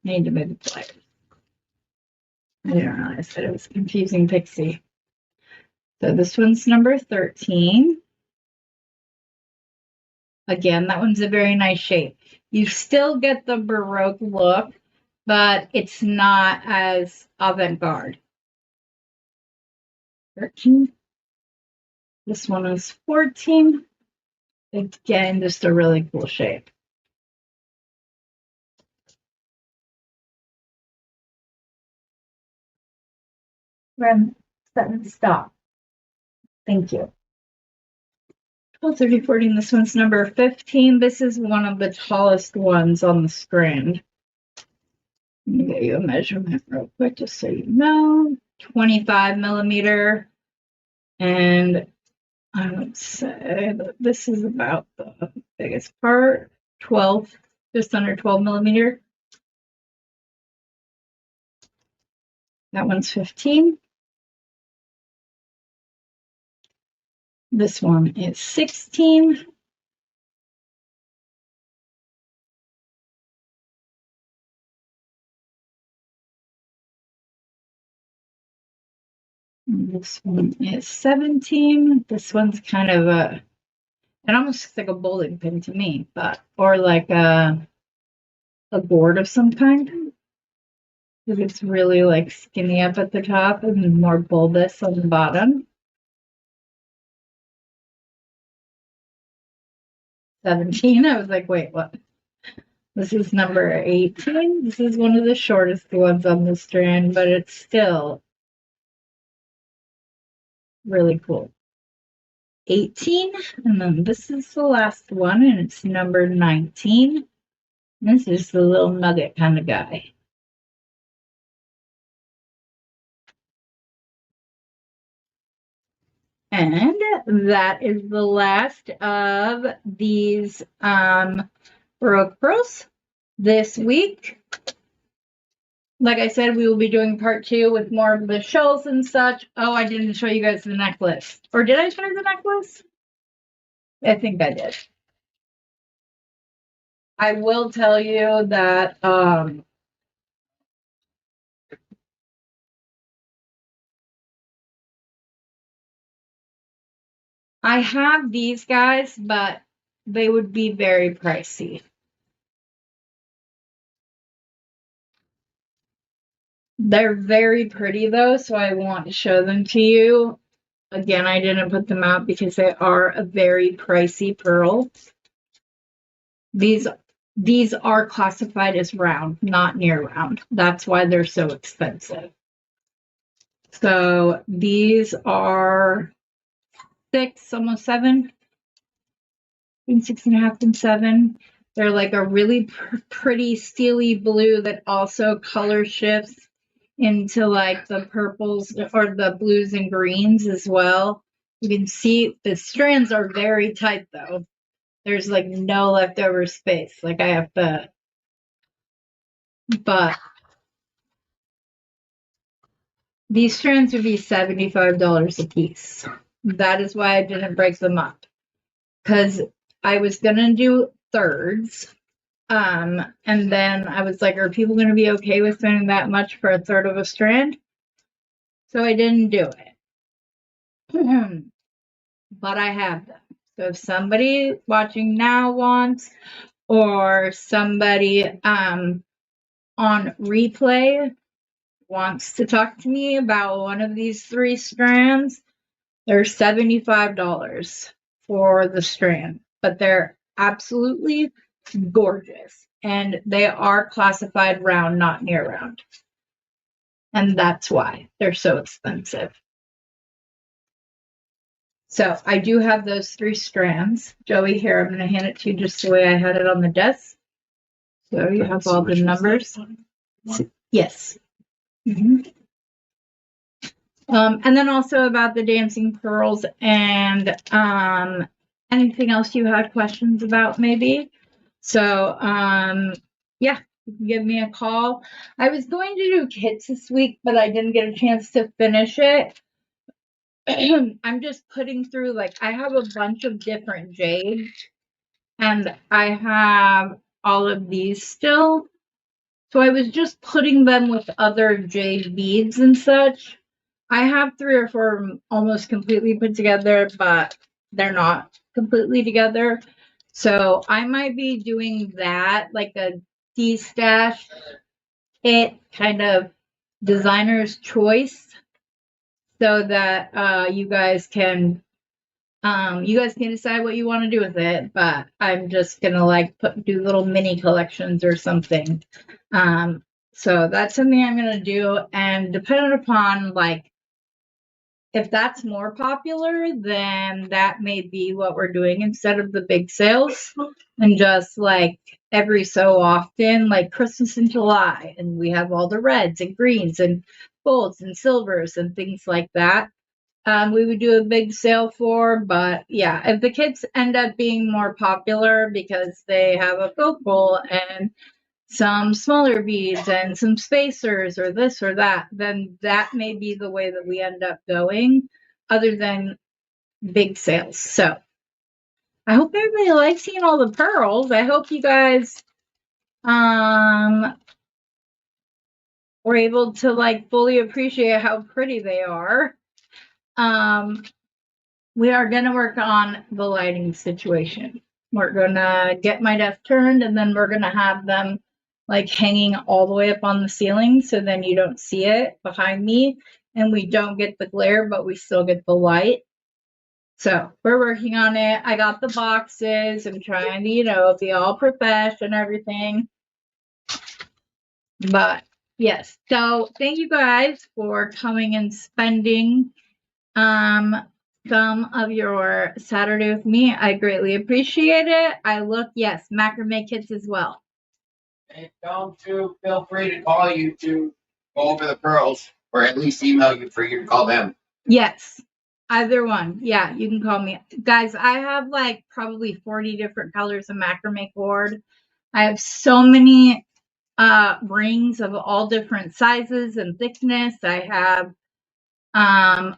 A: I need to move the pliers. I didn't realize that it was confusing Pixie. So this one's number 13. Again, that one's a very nice shape. You still get the Baroque look, but it's not as avant-garde. 13. This one is 14. Again, just a really cool shape. Rem, stop. Thank you. 12, 13, 14. This one's number 15. This is one of the tallest ones on the strand. Let me get you a measurement real quick just so you know. 25 millimeter. And I would say that this is about the biggest part. 12, just under 12 millimeter. That one's 15. This one is 16. This one is 17. This one's kind of it almost looks like a bowling pin to me, but, or like a gourd of some kind. Because it's really like skinny up at the top and more bulbous on the bottom. 17. I was like, wait, what? This is number 18. This is one of the shortest ones on the strand, but it's still really cool. 18. And then this is the last one, and it's number 19. This is the little nugget kind of guy. And that is the last of these Baroque pearls this week. Like I said, we will be doing part 2 with more of the shells and such. Oh, I didn't show you guys the necklace. Or did I show you the necklace? I think I did. I will tell you that I have these guys, but they would be very pricey. They're very pretty though, so I want to show them to you. Again, I didn't put them out because they are a very pricey pearl. These are classified as round, not near round. That's why they're so expensive. So these are 6, almost 7. Between 6.5 and 7. They're like a really pretty steely blue that also color shifts into like the purples or the blues and greens as well. You can see the strands are very tight though. There's like no leftover space. Like I have to, but these strands would be $75 a piece. That is why I didn't break them up, because I was gonna do thirds. And then I was like, are people going to be okay with spending that much for a third of a strand? So I didn't do it. But I have them. So if somebody watching now wants, or somebody on replay wants to talk to me about one of these 3 strands, they're $75 for the strand. But they're absolutely gorgeous, and they are classified round, not near round, and that's why they're so expensive. So I do have those 3 strands. Joey, here, I'm going to hand it to you just the way I had it on the desk, so you have all the numbers. Yes. And then also about the dancing pearls and anything else you had questions about, maybe. So, yeah, you can give me a call. I was going to do kits this week, but I didn't get a chance to finish it. I'm just putting through, like, I have a bunch of different jades, and I have all of these still. So I was just putting them with other jade beads and such. I have 3 or 4 almost completely put together, but they're not completely together. So I might be doing that, like a de-stash kit, kind of designer's choice, so that you guys can decide what you want to do with it. But I'm just gonna like do little mini collections or something. So that's something I'm gonna do, and depending upon like if that's more popular, then that may be what we're doing instead of the big sales, and just like every so often, like Christmas in July, and we have all the reds and greens and golds and silvers and things like that. We would do a big sale for, but yeah, if the kits end up being more popular because they have a focal and some smaller beads and some spacers or this or that, then that may be the way that we end up going, other than big sales. So I hope everybody likes seeing all the pearls. I hope you guys were able to like fully appreciate how pretty they are. We are going to work on the lighting situation. We're going to get my desk turned, and then we're going to have them like hanging all the way up on the ceiling, so then you don't see it behind me, and we don't get the glare, but we still get the light. So we're working on it. I got the boxes. I'm trying to, be all profesh and everything. But yes, so thank you guys for coming and spending some of your Saturday with me. I greatly appreciate it. Yes, macrame kits as well.
B: And don't feel free to call you to go over the pearls, or at least email you for you to call them.
A: Yes, Either one. Yeah, you can call me. Guys, I have like probably 40 different colors of macrame cord. I have so many rings of all different sizes and thickness. I have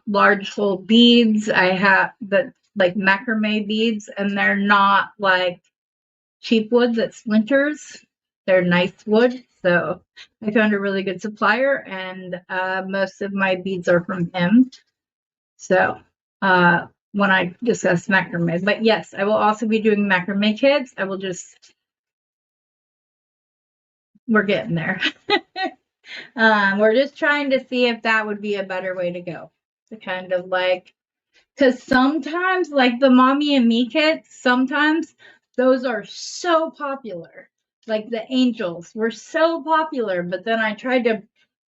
A: large hole beads. I have the like macrame beads, and they're not like cheap wood that splinters. They're nice wood. So I found a really good supplier, and most of my beads are from him. So when I discuss macrame, but yes, I will also be doing macrame kits. I will just, we're getting there. We're just trying to see if that would be a better way to go. To kind of like, because sometimes like the mommy and me kits, sometimes those are so popular. Like the angels were so popular, but then I tried to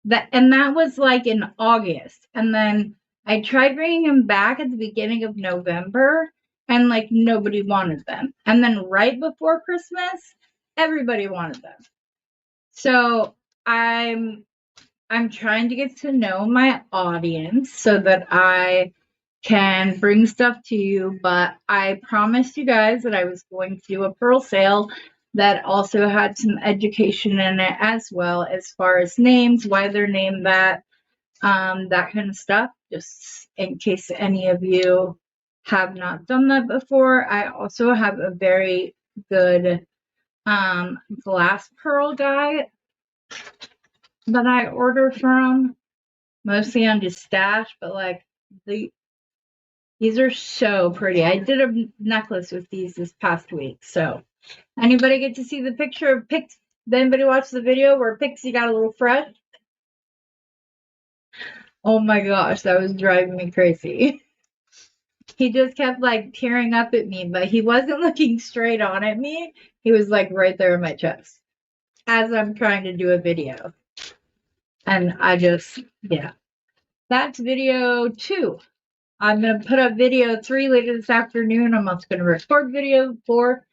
A: that was like in August, and then I tried bringing them back at the beginning of November, and like nobody wanted them, and then right before Christmas, everybody wanted them. So I'm trying to get to know my audience so that I can bring stuff to you, but I promised you guys that I was going to do a pearl sale that also had some education in it as well, as far as names, why they're named that, that kind of stuff, just in case any of you have not done that before. I also have a very good glass pearl guy that I order from, mostly on just Stash, but like these are so pretty. I did a necklace with these this past week. So anybody get to see the picture of Pix? Did anybody watch the video where Pixie got a little fresh? Oh my gosh, that was driving me crazy. He just kept like tearing up at me, but he wasn't looking straight on at me. He was like right there in my chest as I'm trying to do a video. And I just, yeah. That's video 2. I'm going to put up video 3 later this afternoon. I'm also going to record video 4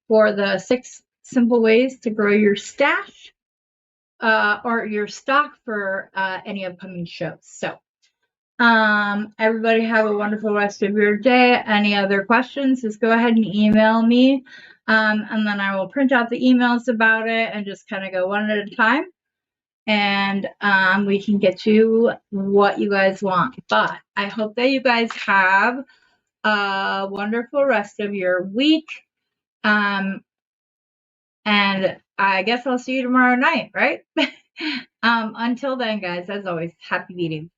A: for the 6 simple ways to grow your stash or your stock for any upcoming shows. So everybody have a wonderful rest of your day. Any other questions, just go ahead and email me. And then I will print out the emails about it and just kind of go one at a time. And we can get you what you guys want. But I hope that you guys have a wonderful rest of your week. And I guess I'll see you tomorrow night, right? Until then, guys, as always, happy beading.